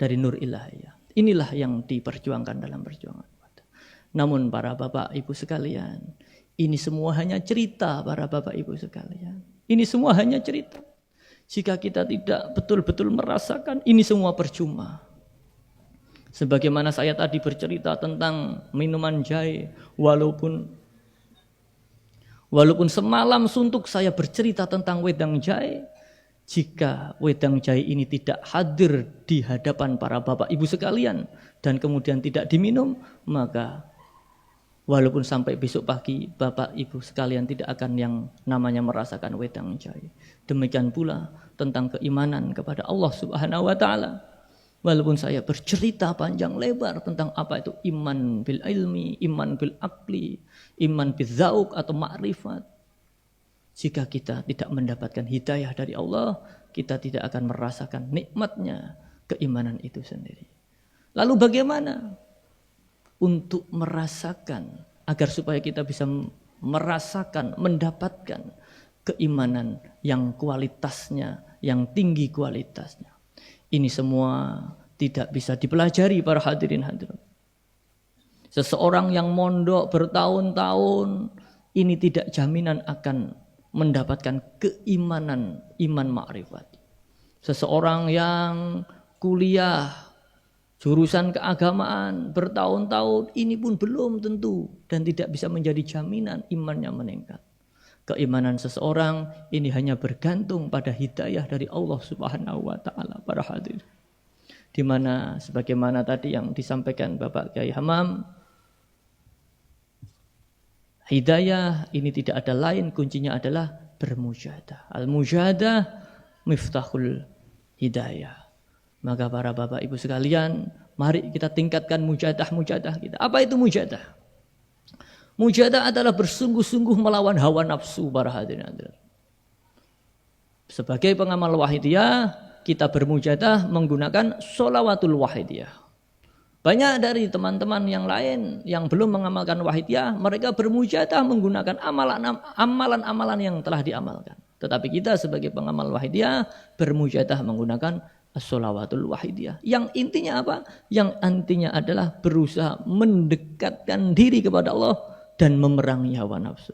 dari Nur Ilahiyah. Inilah yang diperjuangkan dalam perjuangan. Namun para bapak ibu sekalian, ini semua hanya cerita para bapak ibu sekalian. Ini semua hanya cerita. Jika kita tidak betul-betul merasakan, ini semua percuma. Sebagaimana saya tadi bercerita tentang minuman jahe, walaupun semalam suntuk saya bercerita tentang wedang jahe, jika wedang jahe ini tidak hadir di hadapan para bapak ibu sekalian dan kemudian tidak diminum, maka walaupun sampai besok pagi bapak ibu sekalian tidak akan yang namanya merasakan wedang jahe. Demikian pula tentang keimanan kepada Allah Subhanahu wa taala. Walaupun saya bercerita panjang lebar tentang apa itu iman bil ilmi, iman bil akli, iman bil zauq atau ma'rifat, jika kita tidak mendapatkan hidayah dari Allah, kita tidak akan merasakan nikmatnya keimanan itu sendiri. Lalu bagaimana untuk merasakan, agar supaya kita bisa merasakan, mendapatkan keimanan yang kualitasnya, yang tinggi kualitasnya? Ini semua tidak bisa dipelajari para hadirin hadirat. Seseorang yang mondok bertahun-tahun, ini tidak jaminan akan mendapatkan keimanan, iman ma'rifat. Seseorang yang kuliah jurusan keagamaan bertahun-tahun, ini pun belum tentu dan tidak bisa menjadi jaminan imannya meningkat. Keimanan seseorang ini hanya bergantung pada hidayah dari Allah Subhanahu wa taala para hadirin. di mana sebagaimana tadi yang disampaikan Bapak Kiai Hamam, hidayah ini tidak ada lain, kuncinya adalah bermujahadah. Al-mujahadah miftahul hidayah. Maka para Bapak Ibu sekalian, mari kita tingkatkan mujahadah kita. Apa itu mujahadah? Mujahadah adalah bersungguh-sungguh melawan hawa nafsu para hadirin. Sebagai pengamal wahidiyah, kita bermujahadah menggunakan sholawatul wahidiyah. Banyak dari teman-teman yang lain yang belum mengamalkan wahidiyah, mereka bermujahadah menggunakan amalan-amalan yang telah diamalkan. Tetapi kita sebagai pengamal wahidiyah bermujahadah menggunakan sholawatul wahidiyah. Yang intinya apa? Yang intinya adalah berusaha mendekatkan diri kepada Allah dan memerangi hawa nafsu.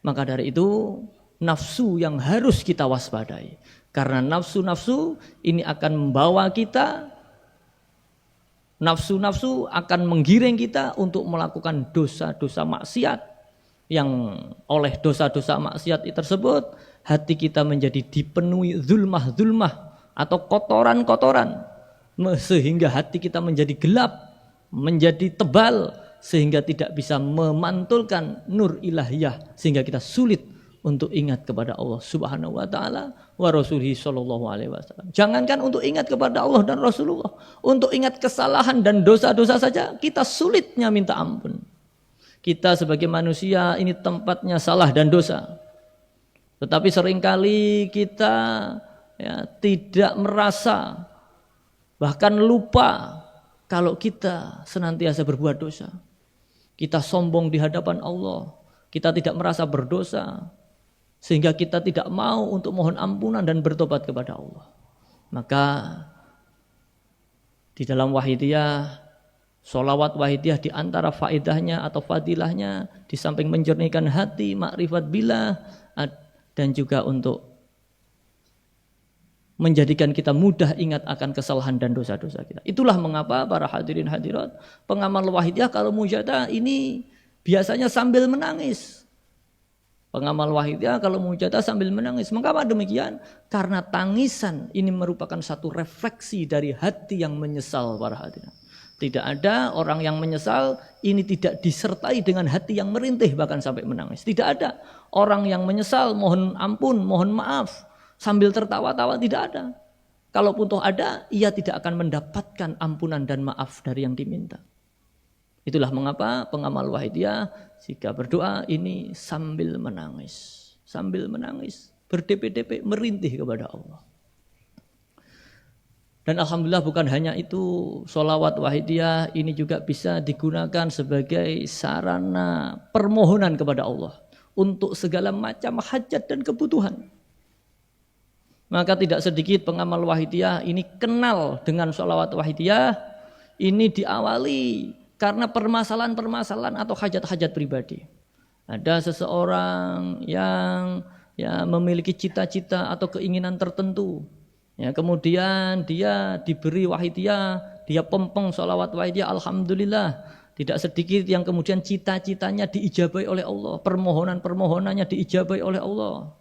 Maka dari itu, nafsu yang harus kita waspadai. Karena nafsu-nafsu ini akan membawa kita, nafsu-nafsu akan menggiring kita untuk melakukan dosa-dosa maksiat. Yang oleh dosa-dosa maksiat tersebut, hati kita menjadi dipenuhi zulmah-zulmah atau kotoran-kotoran. Sehingga hati kita menjadi gelap, menjadi tebal, sehingga tidak bisa memantulkan nur ilahiyah, sehingga kita sulit untuk ingat kepada Allah Subhanahu wa taala wa Rasulih sallallahu alaihi wasallam. Jangankan untuk ingat kepada Allah dan Rasulullah, untuk ingat kesalahan dan dosa-dosa saja kita sulitnya minta ampun. Kita sebagai manusia ini tempatnya salah dan dosa. Tetapi seringkali kita tidak merasa, bahkan lupa kalau kita senantiasa berbuat dosa. Kita sombong di hadapan Allah, kita tidak merasa berdosa, sehingga kita tidak mau untuk mohon ampunan dan bertobat kepada Allah. Maka di dalam wahidiyah, sholawat wahidiyah di antara faedahnya atau fadilahnya, di samping menjernihkan hati, makrifat billah, dan juga untuk menjadikan kita mudah ingat akan kesalahan dan dosa-dosa kita. Itulah mengapa para hadirin hadirat, pengamal wahidiyah kalau mujahadah ini biasanya sambil menangis. Pengamal wahidiyah kalau mujahadah sambil menangis. Mengapa demikian? Karena tangisan ini merupakan satu refleksi dari hati yang menyesal para hadirin. Tidak ada orang yang menyesal ini tidak disertai dengan hati yang merintih bahkan sampai menangis. Tidak ada orang yang menyesal mohon ampun, mohon maaf sambil tertawa-tawa, tidak ada. Kalaupun toh ada, ia tidak akan mendapatkan ampunan dan maaf dari yang diminta. Itulah mengapa pengamal wahidiyah jika berdoa ini sambil menangis, berdep-dep merintih kepada Allah. Dan alhamdulillah bukan hanya itu, sholawat wahidiyah ini juga bisa digunakan sebagai sarana permohonan kepada Allah untuk segala macam hajat dan kebutuhan. Maka tidak sedikit pengamal wahidiyah ini kenal dengan sholawat wahidiyah ini diawali karena permasalahan-permasalahan atau hajat-hajat pribadi. Ada seseorang yang memiliki cita-cita atau keinginan tertentu. Kemudian dia diberi wahidiyah, dia pempeng sholawat wahidiyah, alhamdulillah. Tidak sedikit yang kemudian cita-citanya diijabahi oleh Allah, permohonan-permohonannya diijabahi oleh Allah.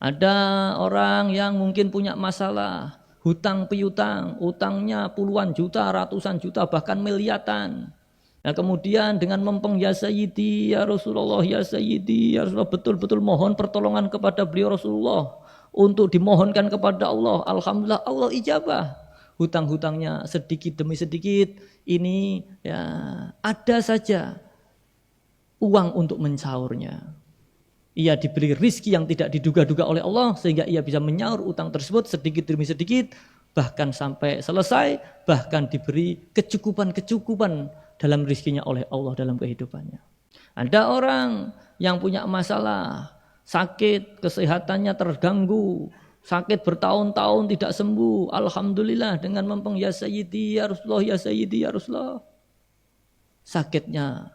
Ada orang yang mungkin punya masalah, hutang piutang, utangnya puluhan juta, ratusan juta, bahkan miliaran. Nah kemudian dengan mempeng ya Sayyidi, ya Rasulullah, ya Sayyidi, ya Rasulullah, betul-betul mohon pertolongan kepada beliau Rasulullah untuk dimohonkan kepada Allah. Alhamdulillah Allah ijabah. Hutang-hutangnya sedikit demi sedikit ini ada saja uang untuk mencaurnya. Ia diberi rizki yang tidak diduga-duga oleh Allah sehingga ia bisa menyaur utang tersebut sedikit demi sedikit bahkan sampai selesai, bahkan diberi kecukupan-kecukupan dalam rizkinya oleh Allah dalam kehidupannya. Ada orang yang punya masalah, sakit, kesehatannya terganggu, sakit bertahun-tahun tidak sembuh. Alhamdulillah dengan mempeng ya Sayyidi ya Rasulullah, ya Sayyidi ya Rasulullah, sakitnya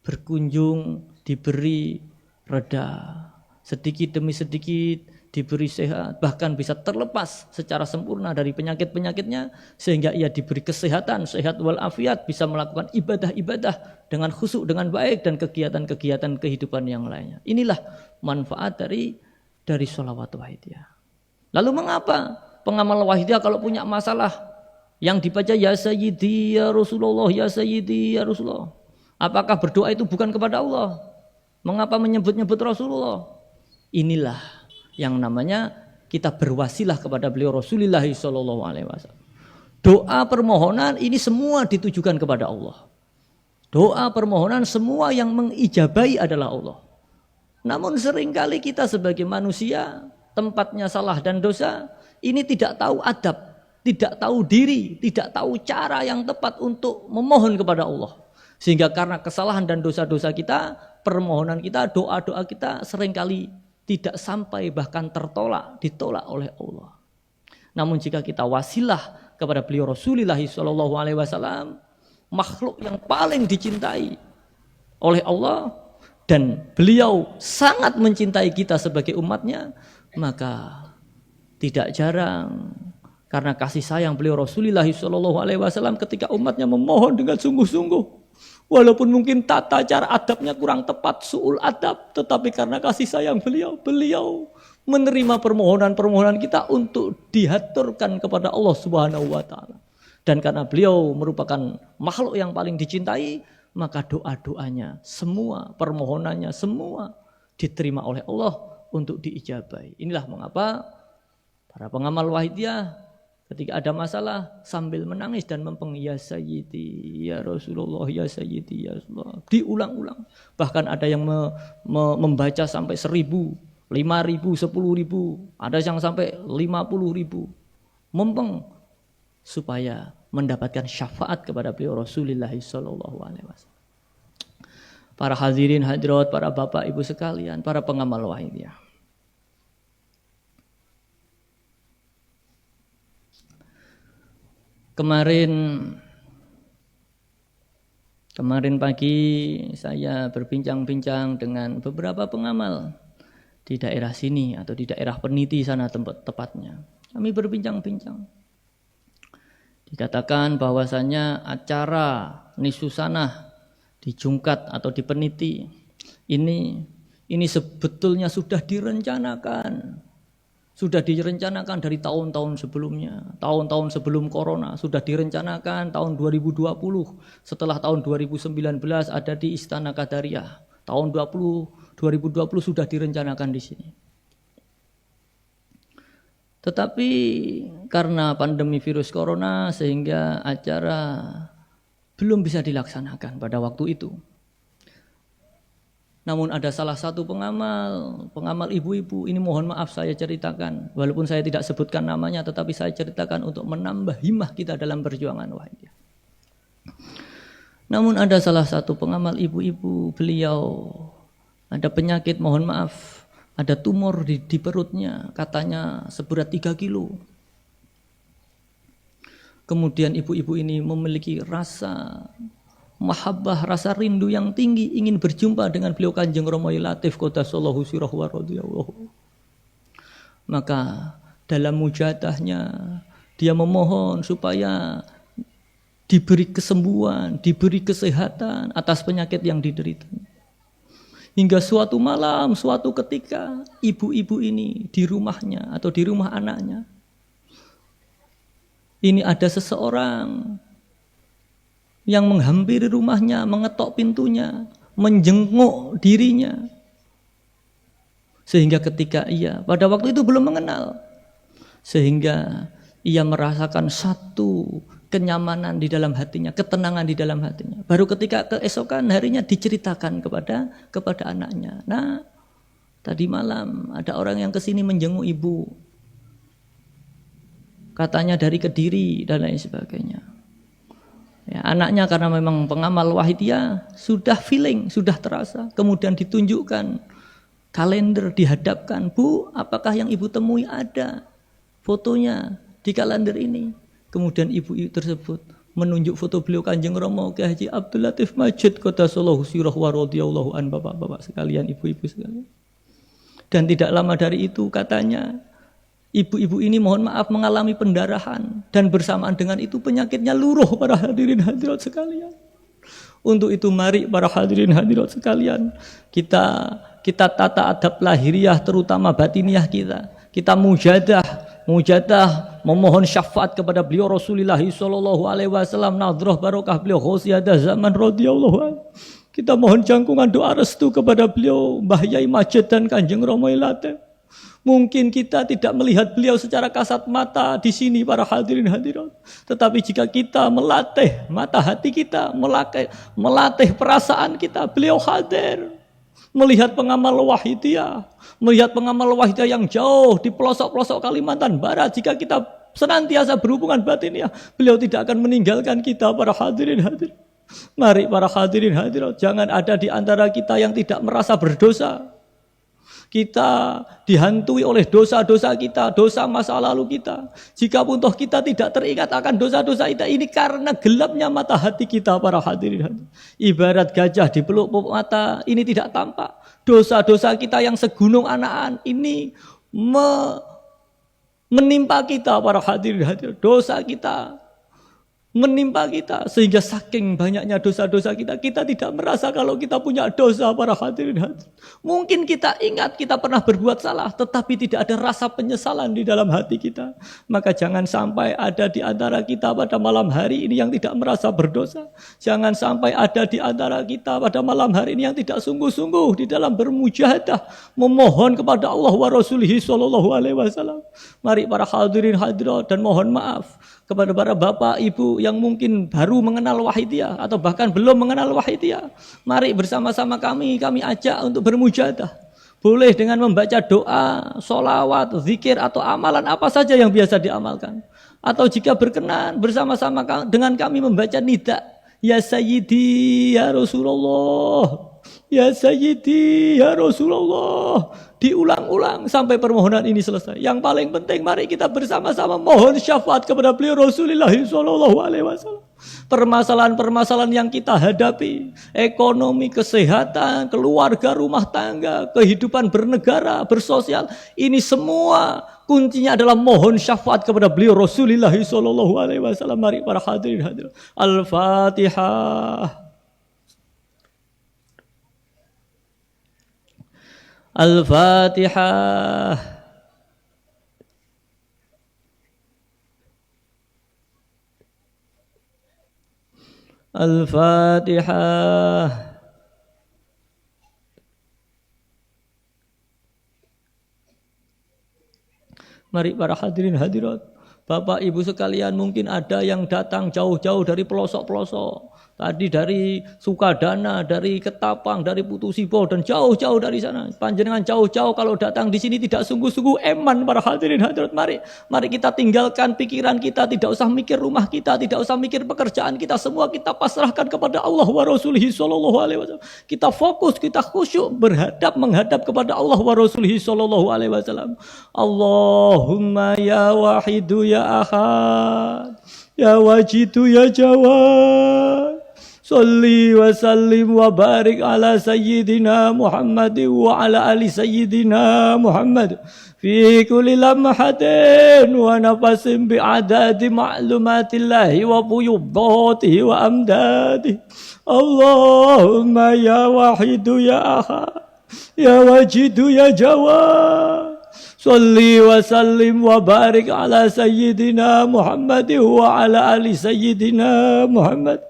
berkunjung, diberi reda, sedikit demi sedikit diberi sehat, bahkan bisa terlepas secara sempurna dari penyakit-penyakitnya sehingga ia diberi kesehatan, sehat walafiat, bisa melakukan ibadah-ibadah dengan khusyuk, dengan baik dan kegiatan-kegiatan kehidupan yang lainnya. Inilah manfaat dari sholawat wahidiyah. Lalu mengapa pengamal wahidiyah kalau punya masalah Yang dibaca ya Sayyidi ya Rasulullah, ya Sayyidi ya Rasulullah. Apakah berdoa itu bukan kepada Allah? Mengapa menyebut-nyebut Rasulullah? Inilah yang namanya kita berwasilah kepada beliau Rasulullah sallallahu alaihi wasallam. Doa permohonan ini semua ditujukan kepada Allah. Doa permohonan semua yang mengijabahi adalah Allah. Namun seringkali kita sebagai manusia, tempatnya salah dan dosa, ini tidak tahu adab, tidak tahu diri, tidak tahu cara yang tepat untuk memohon kepada Allah. Sehingga karena kesalahan dan dosa-dosa kita, permohonan kita, doa-doa kita seringkali tidak sampai bahkan ditolak oleh Allah. Namun jika kita wasilah kepada beliau Rasulullah SAW, makhluk yang paling dicintai oleh Allah, dan beliau sangat mencintai kita sebagai umatnya, maka tidak jarang karena kasih sayang beliau Rasulullah SAW ketika umatnya memohon dengan sungguh-sungguh, walaupun mungkin tata cara adabnya kurang tepat, su'ul adab, tetapi karena kasih sayang beliau menerima permohonan-permohonan kita untuk dihaturkan kepada Allah Subhanahu wa taala. Dan karena beliau merupakan makhluk yang paling dicintai, maka doa-doanya semua, permohonannya semua diterima oleh Allah untuk diijabahi. Inilah mengapa para pengamal wahidiyah ketika ada masalah sambil menangis dan ya Sayyidi ya Rasulullah, ya Sayyidi ya Rasulullah, diulang-ulang. Bahkan ada yang membaca sampai 1.000, 5.000, 10.000, ada yang sampai 50.000, mempeng supaya mendapatkan syafaat kepada beliau Rasulullah sallallahu alaihi wasallam. Para hadirin hadirat, para bapak ibu sekalian, para pengamal wahidiyah. Kemarin pagi saya berbincang-bincang dengan beberapa pengamal di daerah sini atau di daerah Peniti sana tepatnya. Kami berbincang-bincang. Dikatakan bahwasanya acara Nisusanah di Jungkat atau di Peniti ini sebetulnya sudah direncanakan dari tahun-tahun sebelumnya, tahun-tahun sebelum corona sudah direncanakan. Tahun 2020 setelah tahun 2019 ada di Istana Qadariyah, tahun 2020 sudah direncanakan di sini. Tetapi karena pandemi virus corona sehingga acara belum bisa dilaksanakan pada waktu itu. Namun ada salah satu pengamal ibu-ibu, ini mohon maaf saya ceritakan, walaupun saya tidak sebutkan namanya, tetapi saya ceritakan untuk menambah himmah kita dalam perjuangan wahidiyah. Namun ada salah satu pengamal ibu-ibu, beliau ada penyakit, mohon maaf, ada tumor di perutnya, katanya seberat 3 kilo. Kemudian ibu-ibu ini memiliki rasa mahabbah, rasa rindu yang tinggi, ingin berjumpa dengan beliau Kanjeng Rama Latif Qaddasallahu sirrahu wa radhiyallahu. Maka dalam mujadahnya dia memohon supaya diberi kesembuhan, diberi kesehatan atas penyakit yang dideritanya. Hingga suatu malam, suatu ketika ibu-ibu ini di rumahnya atau di rumah anaknya, ini ada seseorang yang menghampiri rumahnya, mengetok pintunya, menjenguk dirinya. Sehingga ketika ia pada waktu itu belum mengenal, sehingga ia merasakan satu kenyamanan di dalam hatinya, ketenangan di dalam hatinya. Baru ketika keesokan harinya diceritakan kepada anaknya. Nah, tadi malam ada orang yang kesini menjenguk ibu. Katanya dari Kediri dan lain sebagainya. Ya, anaknya karena memang pengamal wahidiyah sudah feeling, sudah terasa. Kemudian ditunjukkan kalender, dihadapkan, Bu, apakah yang ibu temui ada fotonya di kalender ini? Kemudian ibu tersebut menunjuk foto beliau Kanjeng Rama Kyai Haji Abdul Latif Majid Qaddasallahu sirrahu wa radhiyallahu an, bapak-bapak sekalian, ibu-ibu sekalian. Dan tidak lama dari itu katanya ibu-ibu ini mohon maaf mengalami pendarahan dan bersamaan dengan itu penyakitnya luruh para hadirin hadirat sekalian. Untuk itu mari para hadirin hadirat sekalian, kita tata adab lahiriah terutama batiniah kita mujadah mujadah memohon syafaat kepada beliau Rasulullah sallallahu alaihi wasallam, nadhrah barokah beliau Ghausyadah zaman radhiyallahu anhu. Kita mohon jangkungan doa restu kepada beliau Mbah Yai Majid dan Kanjeng Rama Ilatif. Mungkin kita tidak melihat beliau secara kasat mata di sini para hadirin hadirat. Tetapi jika kita melatih mata hati kita, melatih perasaan kita, beliau hadir. Melihat pengamal wahidiyah, melihat pengamal wahidiyah yang jauh di pelosok-pelosok Kalimantan Barat. Jika kita senantiasa berhubungan batiniah, beliau tidak akan meninggalkan kita para hadirin hadirat. Mari para hadirin hadirat, jangan ada di antara kita yang tidak merasa berdosa. Kita dihantui oleh dosa-dosa kita, dosa masa lalu kita. Jika pun toh kita tidak teringat akan dosa-dosa kita, ini karena gelapnya mata hati kita para hadirin. Ibarat gajah di peluk mata, ini tidak tampak. Dosa-dosa kita yang segunung anaan ini menimpa kita para hadirin. Dosa kita menimpa kita sehingga saking banyaknya dosa-dosa kita tidak merasa kalau kita punya dosa para hadirin. Mungkin kita ingat kita pernah berbuat salah, tetapi tidak ada rasa penyesalan di dalam hati kita. Maka jangan sampai ada di antara kita pada malam hari ini yang tidak merasa berdosa. Jangan sampai ada di antara kita pada malam hari ini yang tidak sungguh-sungguh di dalam bermujahadah memohon kepada Allah wa Rasulihi sallallahu alaihi wasallam. Mari para hadirin hadirat, dan mohon maaf kepada para bapak ibu yang mungkin baru mengenal wahidiyah atau bahkan belum mengenal wahidiyah. Mari bersama-sama kami ajak untuk bermujahadah. Boleh dengan membaca doa, sholawat, zikir atau amalan apa saja yang biasa diamalkan. Atau jika berkenan bersama-sama dengan kami membaca nida, ya Sayyidi ya Rasulullah, ya Sayyidi ya Rasulullah. Diulang-ulang sampai permohonan ini selesai. Yang paling penting, mari kita bersama-sama mohon syafaat kepada beliau Rasulullah sallallahu alaihi wasallam. Permasalahan-permasalahan yang kita hadapi, ekonomi, kesehatan, keluarga, rumah tangga, kehidupan bernegara, bersosial, ini semua kuncinya adalah mohon syafaat kepada beliau Rasulullah sallallahu alaihi wasallam. Mari para hadirin hadirat. Al-Fatihah. Al-Fatihah. Al-Fatihah. Mari para hadirin hadirat, Bapak Ibu sekalian, mungkin ada yang datang jauh-jauh dari pelosok-pelosok. Tadi dari Sukadana, dari Ketapang, dari Putusibo, dan jauh-jauh dari sana. Panjenengan jauh-jauh kalau datang di sini tidak sungguh-sungguh eman para hadirin hadirat. Mari kita tinggalkan pikiran kita, tidak usah mikir rumah kita, tidak usah mikir pekerjaan kita, semua kita pasrahkan kepada Allah wa Rasulihi sallallahu alaihi wasallam. Kita fokus, kita khusyuk menghadap kepada Allah wa Rasulihi sallallahu alaihi wasallam. Allahumma ya wahidu ya ahad, ya wajidu ya jawad. Salli wa sallim wa barik ala sayyidina Muhammad wa ala ali sayyidina Muhammad fi kulli lamhatin wa nafasin bi'adadi ma'lumatillahi wa fuyudatihi wa amdadihi. Allahumma ya wahidu ya ahad, ya wajidu ya jawad. Salli wa sallim wa barik ala sayyidina Muhammad wa ala ali sayyidina Muhammad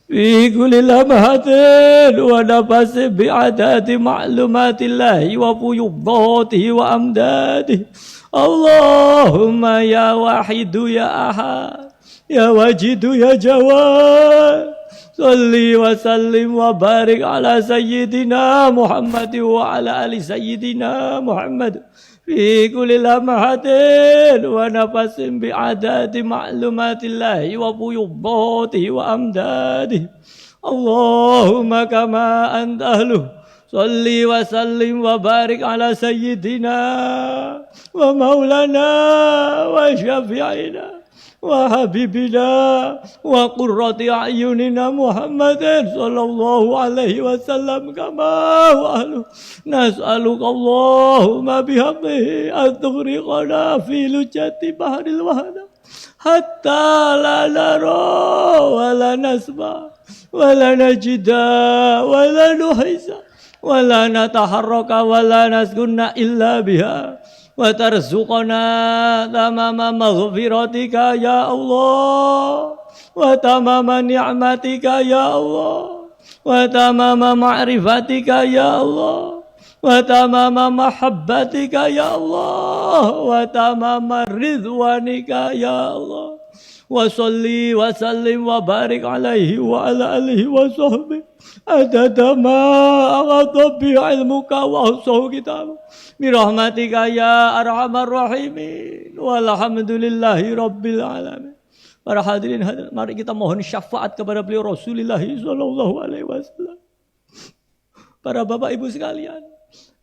fi kulli lamhatin wa nafasin bi'adadi ma'lumatillahi wa fuyudatihi wa amdadihi. Allahumma ya wahidu ya ahad, ya wajidu ya jawad. Salli wa sallim wa barik ala sayyidina Muhammad wa ala ali sayyidina Muhammad fi kulli lamhatin wa nafasin bi'adadi ma'lumatillahi wa fuyudatihi wa amdadihi. Allahumma kama anta ahluh. Salli wa sallim wa barik ala sayyidina wa maulana wa syafi'ina wa habibina wa qurrati a'yunina Muhammadin sallallahu alaihi wasallam kama wa ahlu. Nas'aluka Allahumma bihamdihi an tughriqana fi lujati bahril wahda hatta la nara wa la nasma wa la najida wa la nuhisa ولا نتحرك ولا نسكن إلا بها وترزقنا تمام مغفرتك يا الله وتمام نعمتك يا الله وتمام معرفتك يا الله وتمام محبتك يا الله وتمام رضوانك يا الله وصلي وسلم وبارك عليه وعلى آله وصحبه عدد ما أغضب بعلمك وأحصاه كتابك برحمتك يا أرحم الراحمين walhamdulillahi rabbil alamin. Para hadirin hadirat, mari kita mohon syafaat kepada beliau Rasulullah sallallahu alaihi wasallam. Para bapak ibu sekalian,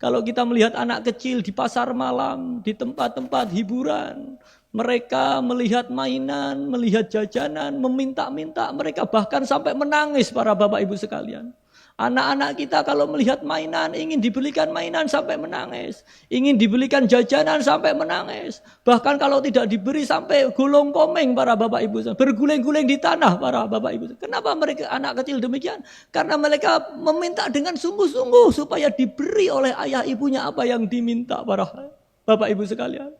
kalau kita melihat anak kecil di pasar malam, di tempat-tempat hiburan, mereka melihat mainan, melihat jajanan, meminta-minta, mereka bahkan sampai menangis para bapak ibu sekalian. Anak-anak kita kalau melihat mainan, ingin dibelikan mainan sampai menangis. Ingin dibelikan jajanan sampai menangis. Bahkan kalau tidak diberi sampai gulung komeng para bapak ibu. Berguling-guling di tanah para bapak ibu. Kenapa mereka anak kecil demikian? Karena mereka meminta dengan sungguh-sungguh supaya diberi oleh ayah ibunya apa yang diminta para bapak ibu sekalian.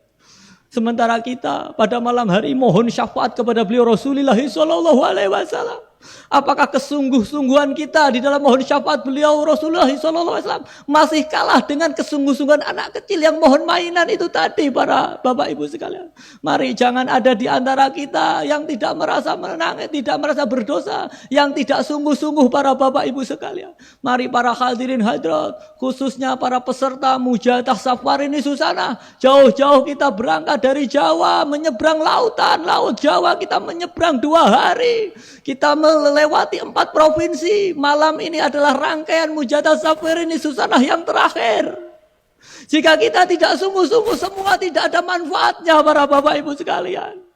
Sementara kita pada malam hari mohon syafaat kepada beliau Rasulullah sallallahu alaihi wasallam. Apakah kesungguh-sungguhan kita di dalam mohon syafaat beliau Rasulullah sallallahu alaihi wasallam masih kalah dengan kesungguh-sungguhan anak kecil yang mohon mainan itu tadi para bapak ibu sekalian? Mari jangan ada di antara kita yang tidak merasa menangis, tidak merasa berdosa, yang tidak sungguh-sungguh para bapak ibu sekalian. Mari para hadirin hadirat, khususnya para peserta Mujahadah Safarini Susana, jauh-jauh kita berangkat dari Jawa menyeberang lautan, laut Jawa kita menyeberang 2 hari. Kita melewati 4 provinsi. Malam ini adalah rangkaian Mujahadah Safarini Susana yang terakhir. Jika kita tidak sungguh-sungguh, semua tidak ada manfaatnya para bapak ibu sekalian.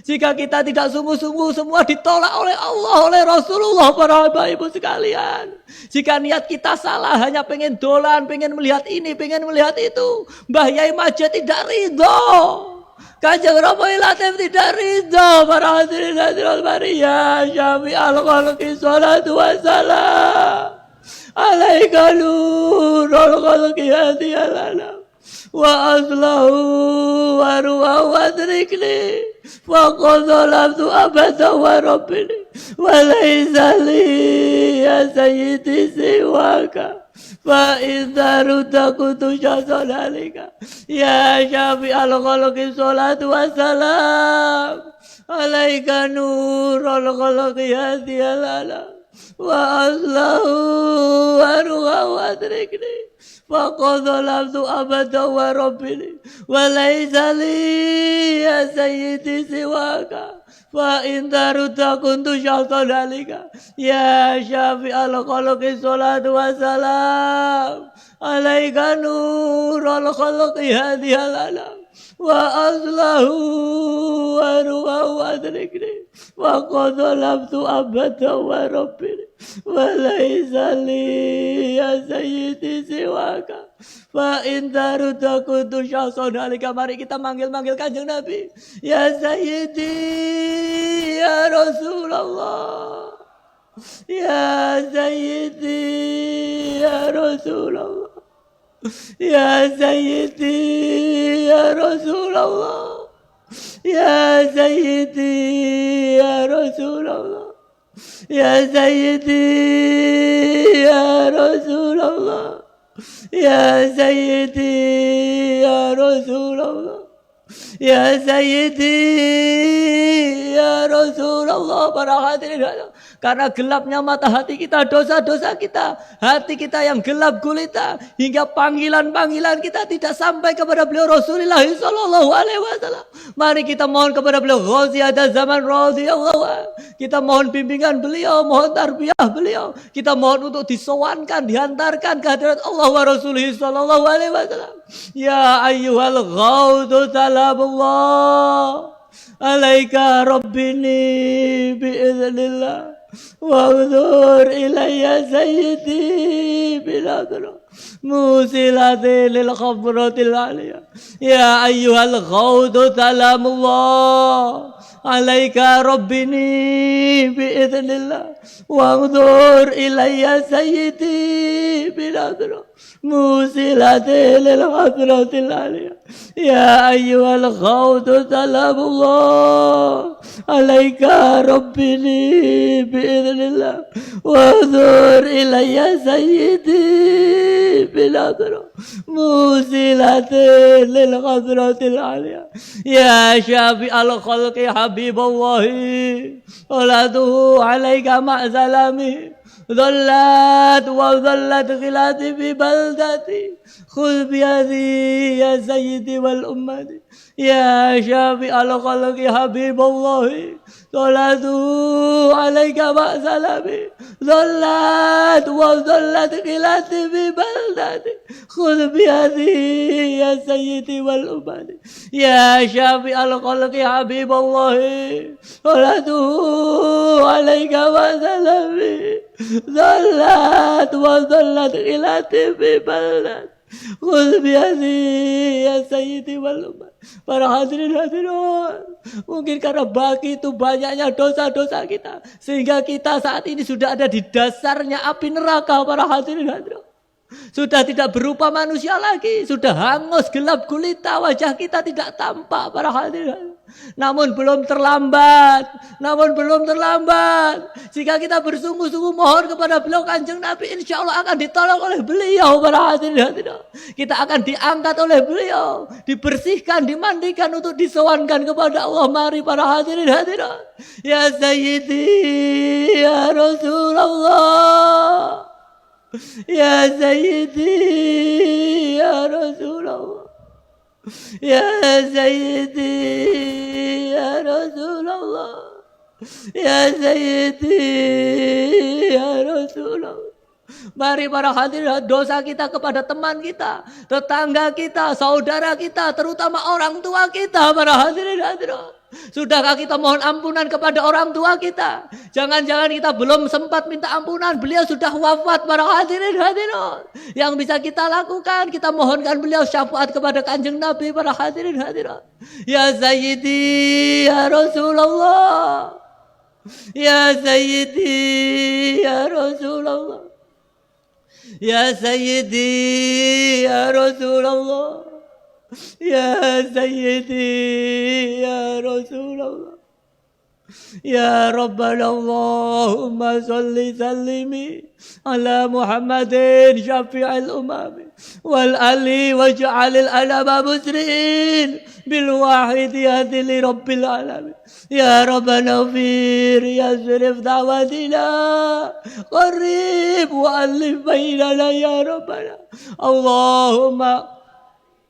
Jika kita tidak sungguh-sungguh, semua ditolak oleh Allah, oleh Rasulullah para bapak ibu sekalian. Jika niat kita salah, hanya pengen dolan, pengen melihat ini, pengen melihat itu, Mbah Yai Majid tidak ridho, Kanjeng Romo'i Latif tidak ridho. Para hadirin hadirat, mari ya Syafi'al khalqi sholatu wassalam alaika nurul khalqi hadiyal alam wa aslahu wa ruha wa adrikni wa qadhalamtu abada wa rabbini wa laysa li ya sayyidi siwaka fa idharu takutu syason alika ya syafi'al khalqi sholatu wassalam alaika nurul khalqi hadiyal alam wa aslahu wa ruha wa adrikni wa qadhalamtu abada wa rabbini wa laysa li ya sayyidi siwaka fa in tarudda kuntu syaitan alika ya syafi'al khalqi sholatu wassalam alaika nurul khalqi hadiyal alam wa aslahu wa ruha wa adrikni wa qadhalamtu abada wa rabbini wa laysa li ya sayyidi siwaka fa in tarudda kuntu syaitan alika. Mari kita manggil-manggil Kanjeng Nabi, ya sayyidi ya Rasulullah, ya sayyidi ya Rasulullah, ya sayyidi ya Rasulullah, ya sayyidi ya Rasulullah, ya sayyidi ya Rasulullah, ya sayyidi ya Rasulullah, ya sayyidi ya Rasulullah. Para hadirin, karena gelapnya mata hati kita, dosa-dosa kita, hati kita yang gelap gulita, hingga panggilan-panggilan kita tidak sampai kepada beliau Rasulullah sallallahu alaihi wasallam. Mari kita mohon kepada beliau Ghazi ada zaman radhiyallahu anhu. Kita mohon bimbingan beliau, mohon tarbiyah beliau. Kita mohon untuk disowankan, dihantarkan ke hadirat Allah wa Rasulullah sallallahu alaihi wasallam. Ya ayyuhal ghaudu salamullah alaika rabbini biiznillah wa'udhur ilayya sayyidi biladra musilati lil khabratil aliyah. Ya ayyuhal ghaudu salamullah alaika rabbini biidznillah wangdur ilayya sayyidi binadra musilatil hadratil aliyah ya ayyuhal khawtu salamullah alaika rabbini biidznillah wangdur ilayya sayyidi binadra musilatil hadratil aliyah ya syafi al-khalqi habiballahi salatuhu alaika ma'zalami ظلت وظلت خلاتي في بلدتي خذ بيدي يا سيدي والأمة يا شافي الخلق حبيب الله صلاته عليك مع سلامي ظلت وظلت خلاتي في بلدتي خذ بيدي يا سيدي والأمة يا شافي الخلق حبيب الله صلاته عليك مع سلامي ظلت وظلت خلاتي في بلدتي خذ بيدي ya Sayyidi wal umat. Para hadirin hadirat, mungkin karena begitu banyaknya dosa-dosa kita sehingga kita saat ini sudah ada di dasarnya api neraka. Para hadirin hadirat, sudah tidak berupa manusia lagi, sudah hangus gelap gulita, wajah kita tidak tampak. Para hadirin hadirat, namun belum terlambat, jika kita bersungguh-sungguh mohon kepada beliau Kanjeng Nabi, insya Allah akan ditolong oleh beliau. Para hadirin hadirat, kita akan diangkat oleh beliau, dibersihkan, dimandikan untuk disowankan kepada Allah. Mari para hadirin hadirat, ya Sayyidi ya Rasulullah, ya Sayyidi ya Rasulullah, ya Sayyidi ya Rasulullah, ya Sayyidi ya Rasulullah. Mari para hadirin, dosa kita kepada teman kita, tetangga kita, saudara kita, terutama orang tua kita. Para hadirin hadirat, sudahkah kita mohon ampunan kepada orang tua kita? Jangan-jangan kita belum sempat minta ampunan, beliau sudah wafat. Para hadirin hadirat, yang bisa kita lakukan, kita mohonkan beliau syafaat kepada Kanjeng Nabi. Para hadirin hadirat, ya Sayyidi ya Rasulullah, ya Sayyidi ya Rasulullah, ya Sayyidi ya Rasulullah, ya Sayyidi ya Rasulullah, ya Rabbana Allahumma salli sallimi ala Muhammadin syafi'il umami wal ali waj'alil alama musri'in bil wahidiyati li rabbil alamin. Ya Rabbana fir yasrif da'watina qarib wa alif bainana ya Rabbana Allahumma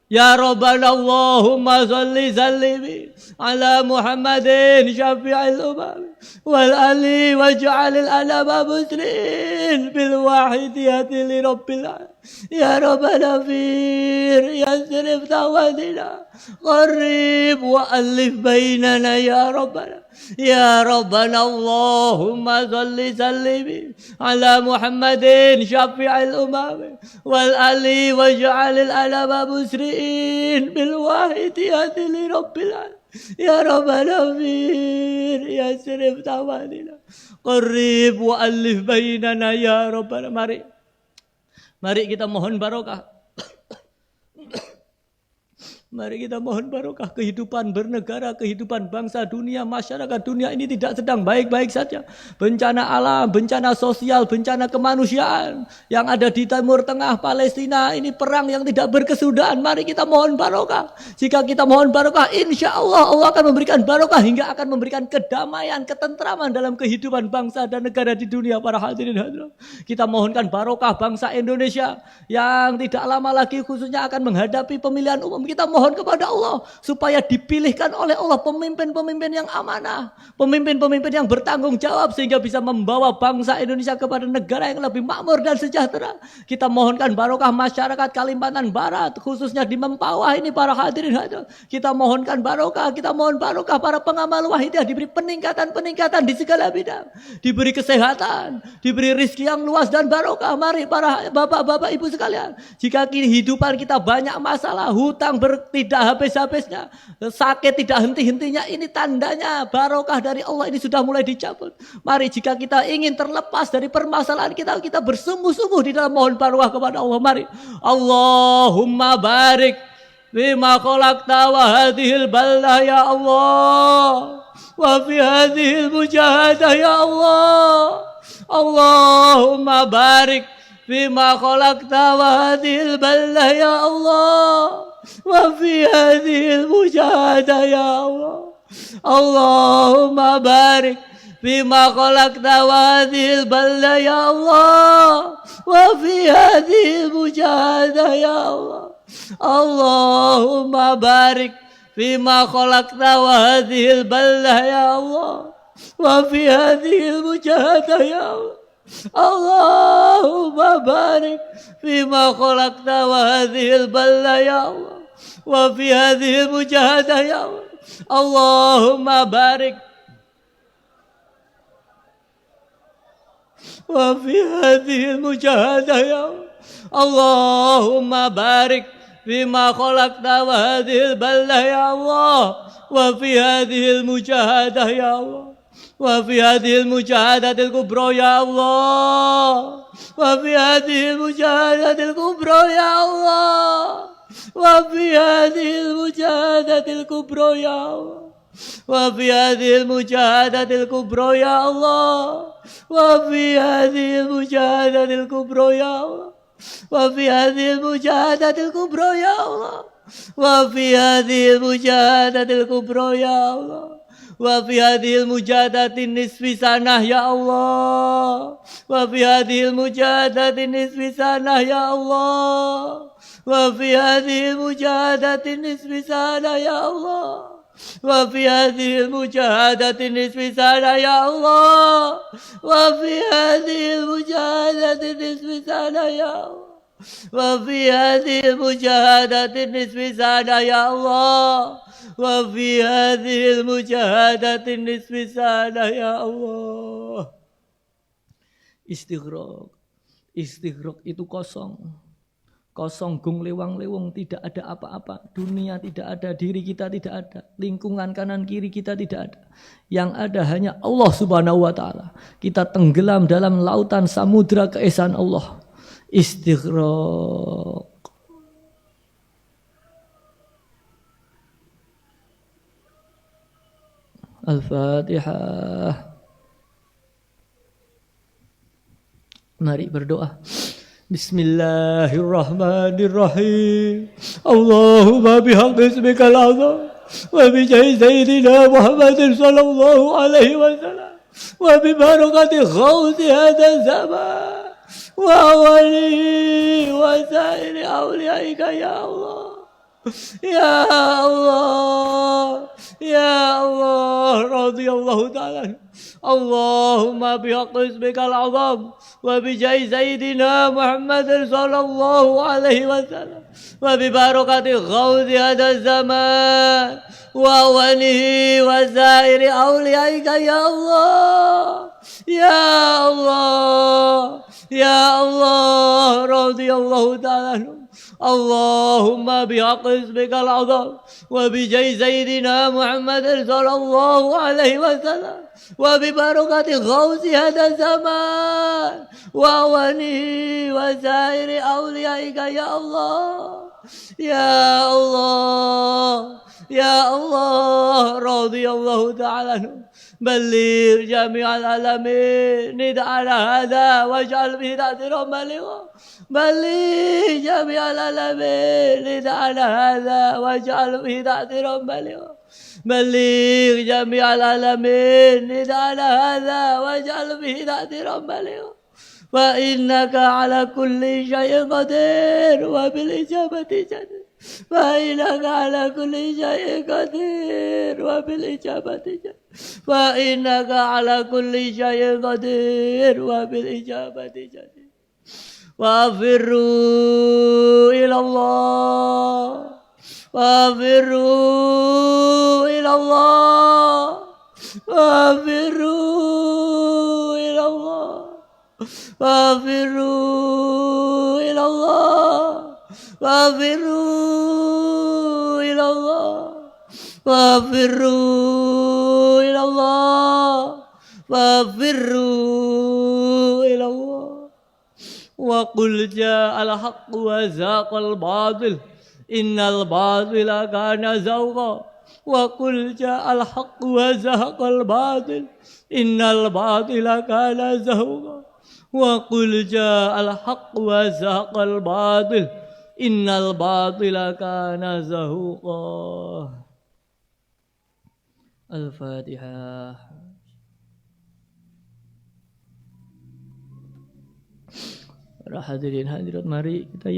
ya Rabbana Allahumma salli sallimi ala Muhammadin syafi'il umam wal ali waj'alil alama muslimin bil wahidiyati li rabbil alamin. Ya Rabbana fir yasrif da'watina qarib wa alif bainana ya Rabbana. Ya Rabbana Allahumma salli sallimi ala Muhammadin syafi'il umam wal ali waj'alil alama musri'in bil wahidiyati li rabbil alamin. Ya Rabbana fir yasrif da'watina qarib wa alif bainana ya Rabbana. Mari kita mohon barokah. Mari kita mohon barokah. Kehidupan bernegara, kehidupan bangsa dunia, masyarakat dunia ini tidak sedang baik-baik saja. Bencana alam, bencana sosial, bencana kemanusiaan yang ada di Timur Tengah, Palestina, ini perang yang tidak berkesudahan. Mari kita mohon barokah. Jika kita mohon barokah, insya Allah Allah akan memberikan barokah hingga akan memberikan kedamaian, ketentraman dalam kehidupan bangsa dan negara di dunia. Para hadirin hadirat, kita mohonkan barokah bangsa Indonesia yang tidak lama lagi khususnya akan menghadapi pemilihan umum. Kita mohon kepada Allah supaya dipilihkan oleh Allah pemimpin-pemimpin yang amanah, pemimpin-pemimpin yang bertanggung jawab sehingga bisa membawa bangsa Indonesia kepada negara yang lebih makmur dan sejahtera. Kita mohonkan barokah masyarakat Kalimantan Barat, khususnya di Mempawah ini. Para hadirin hadirat, kita mohonkan barokah, kita mohon barokah para pengamal wahidiyah diberi peningkatan di segala bidang, diberi kesehatan, diberi rezeki yang luas dan barokah. Mari para bapak-bapak ibu sekalian, jika kehidupan kita banyak masalah, hutang tidak habis-habisnya, sakit tidak henti-hentinya. Ini tandanya barokah dari Allah ini sudah mulai dicabut. Mari jika kita ingin terlepas dari permasalahan kita, kita bersungguh-sungguh di dalam mohon barokah kepada Allah. Mari Allahumma barik bima khalaqta wa hadhil balda ya Allah wa fi hadhil mujahadah ya Allah. Allahumma barik bima khalaqta wa hadhil balda ya Allah wa fi hadhil mujahadah ya Allah. Allahumma barik bima khalaqta wa hadhil balda ya Allah wa fi hadhil mujahadah ya Allah. Allahumma barik bima khalaqta wa hadhil balda ya Allah wa fi hadhil mujahadah ya Allah. Allahumma barik bima khalaqta wa hadhil balda ya Allah wa fi hadhil mujahadah ya Allah. Allahumma barik wa fi hadhil mujahadah ya Allah. Allahumma barik bima khalaqta wa hadhil balda ya Allah wa fi hadhil mujahadah ya Allah wa fi hadhil mujahadatil kubra ya Allah wa fi hadhil mujahadatil kubra ya Allah wa fi hadhil mujahadatil kubra ya Allah wa fi hadhil mujahadatil kubra ya Allah wa fi hadhil mujahadatil kubra ya Allah wa fi hadhil mujahadatil kubra ya Allah wa fi hadhil mujahadatil kubra ya Allah wa fi hadhil mujahadatin nisfi sanah ya Allah wa fi hadhil mujahadatin nisfi sanah ya Allah wa fi hadhil mujahadatin nisfi sanah ya Allah wa fi hadhil mujahadatin nisfi sanah ya Allah wa fi hadhil mujahadatin nisfi sanah ya Allah wa fi hadhil mujahadatin nisfi sanah ya Allah wa fi hadhil mujahadatin nisfi sanah ya Allah. Istighraq. Istighraq itu kosong. Kosong, gung lewang-lewung, tidak ada apa-apa. Dunia tidak ada, diri kita tidak ada. Lingkungan kanan kiri kita tidak ada. Yang ada hanya Allah subhanahu wa ta'ala. Kita tenggelam dalam lautan samudra keesaan Allah. Istighraq. Al-Fatihah. Mari berdoa. Bismillahirrahmanirrahim. Allahumma bihaqqi ismikal azam wa bi jahi sayyidina Muhammadin sallallahu alaihi wasallam wa bi barakati khawsi hadha zaman wa awali wa sa'iri awliyaika ya Allah. Ya Allah, Ya Allah, radhiyallahu ta'ala. Allahumma bihaqqi ismikal azam wa bi jahi sayyidina Muhammad sallallahu alaihi wasallam wa bi barakati ghawthi hadha zaman wa awanihi wa sa'iri awliyaika ya Allah. Ya Allah, Ya Allah, radhiyallahu ta'ala. Allahumma bihaqqi ismikal azam wa bi jahi sayyidina Muhammad sallallahu alaihi wasallam wa bi barakati ghawthi hadha zaman wa awanihi wa sa'iri awliyaika ya Allah. Ya Allah, Ya Allah, radhiyallahu ta'ala. بلغ جميع العالمين ندعنا هذا واجعل به تأثيرا بليغا. بلغ جميع العالمين ندعنا هذا واجعل به تأثيرا بليغا. بلغ جميع العالمين ندعنا هذا واجعل به تأثيرا بليغا. فإنك على كل شيء قدير وبالإجابة جدير. فإنك على كل شيء قدير وبالإجابة جدير. فإنك على كل شيء قدير وبالإجابة جدير. وافروا إلى الله. وافروا إلى الله. وافروا إلى الله. وافروا إلى الله. وافروا ilallah Wafirru ilallah Wafirru ilallah Wa qul ja'al haqq wa zaqal batil Innal batila kana zawqa Wa qul ja'al haqq wa zaqal batil Innal batila kana zawqa Wa qul ja'al haqq wa zaqal batil Innal batila kana zahuqa. Al-Fatihah. Para hadirin hadirat, mari kita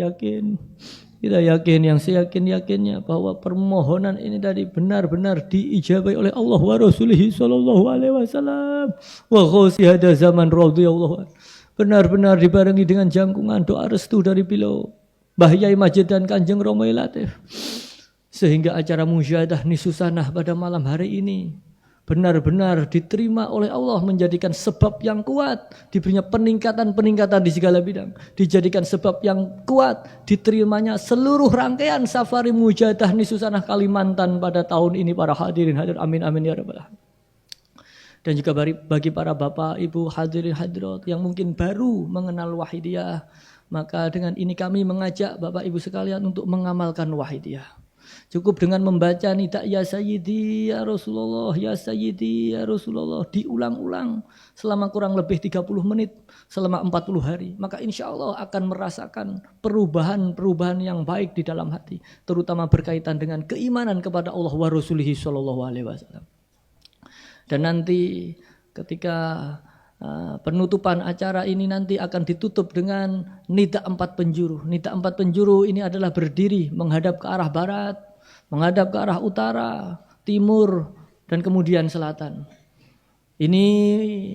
yakin yang seyakin-yakinnya bahwa permohonan ini tadi benar-benar diijabai oleh Allah wa Rasulihi sallallahu alaihi wasallam. Wa khawsi hada zaman radhiyallahu anhu. Benar-benar dibarengi dengan jangkungan doa restu dari beliau Mbah Yai Majid dan Kanjeng Romo'i Latif. Sehingga acara musyahadah Nisusanah pada malam hari ini benar-benar diterima oleh Allah, menjadikan sebab yang kuat, diberinya peningkatan-peningkatan di segala bidang, dijadikan sebab yang kuat, diterimanya seluruh rangkaian safari musyahadah Nisusanah Kalimantan pada tahun ini. Para hadirin hadir, amin amin ya rabbal alamin. Dan juga bagi para bapak, ibu, hadirin hadirat yang mungkin baru mengenal Wahidiyah, maka dengan ini kami mengajak bapak ibu sekalian untuk mengamalkan Wahidiyah. Cukup dengan membaca nida ya Sayyidi ya Rasulullah, ya Sayyidi ya Rasulullah diulang-ulang selama kurang lebih 30 menit selama 40 hari. Maka insya Allah akan merasakan perubahan-perubahan yang baik di dalam hati, terutama berkaitan dengan keimanan kepada Allah wa Rasulihi sallallahu alaihi wasallam. Dan nanti ketika penutupan acara ini nanti akan ditutup dengan nida 4 penjuru. Nida 4 penjuru ini adalah berdiri menghadap ke arah barat, menghadap ke arah utara, timur, dan kemudian selatan. Ini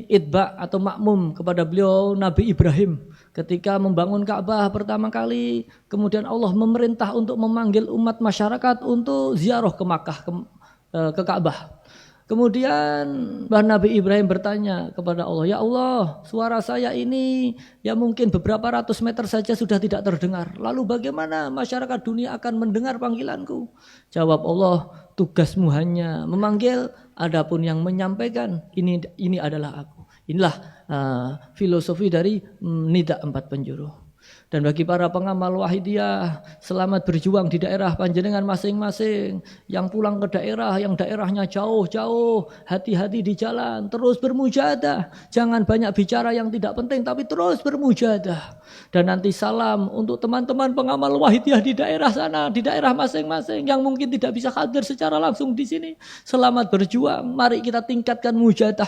itba atau makmum kepada beliau Nabi Ibrahim ketika membangun Ka'bah pertama kali. Kemudian Allah memerintah untuk memanggil umat masyarakat untuk ziarah ke Makkah, ke Ka'bah. Kemudian Nabi Ibrahim bertanya kepada Allah, ya Allah, suara saya ini ya mungkin beberapa ratus meter saja sudah tidak terdengar. Lalu bagaimana masyarakat dunia akan mendengar panggilanku? Jawab Allah, tugasmu hanya memanggil, adapun yang menyampaikan ini adalah aku. Inilah filosofi dari nida 4 penjuru. Dan bagi para pengamal Wahidiyah, selamat berjuang di daerah panjenengan masing-masing. Yang pulang ke daerah, yang daerahnya jauh-jauh, hati-hati di jalan, terus bermujahadah. Jangan banyak bicara yang tidak penting, tapi terus bermujahadah. Dan nanti salam untuk teman-teman pengamal Wahidiyah di daerah sana, di daerah masing-masing yang mungkin tidak bisa hadir secara langsung di sini. Selamat berjuang. Mari kita tingkatkan mujahadah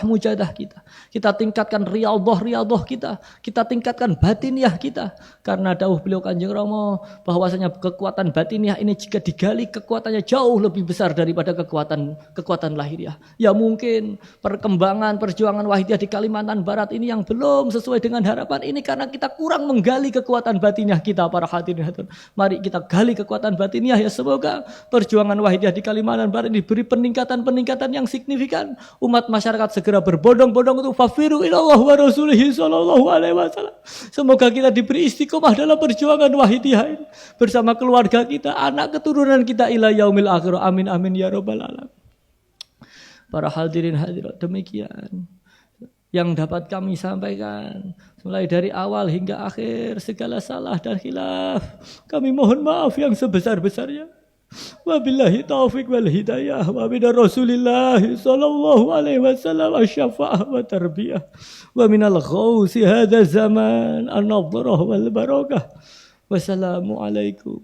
kita. Kita tingkatkan riyadhah kita. Kita tingkatkan batiniah kita. Karena dawuh beliau Kanjeng Rama bahwasanya kekuatan batiniah ini jika digali kekuatannya jauh lebih besar daripada kekuatan lahiriah. Ya mungkin perkembangan perjuangan Wahidiyah di Kalimantan Barat ini yang belum sesuai dengan harapan ini karena kita kurang menggali kekuatan batiniah kita. Para hadirin hadirat, mari kita gali kekuatan batiniah ya, semoga perjuangan Wahidiyah di Kalimantan Barat ini diberi peningkatan yang signifikan. Umat masyarakat segera berbondong-bondong untuk fafiru ilallah wa rasulihi sallallahu alaihi wasallam. Semoga kita diberi istiqomah dalam perjuangan Wahidiyah ini bersama keluarga kita, anak keturunan kita ila yaumil akhir. Amin amin ya rabbal alamin. Para hadirin hadirat, demikian yang dapat kami sampaikan mulai dari awal hingga akhir. Segala salah dan khilaf kami mohon maaf yang sebesar-besarnya. Wabillahi taufiq wal hidayah wa binar Rasulillah sallallahu alaihi wasallam asy-syafa'ah wa tarbiyah wa minal khawsi hadza zaman an-nadrah wal barakah. Wassalamu alaikum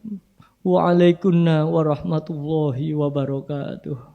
wa alaikunna warahmatullahi wabarakatuh.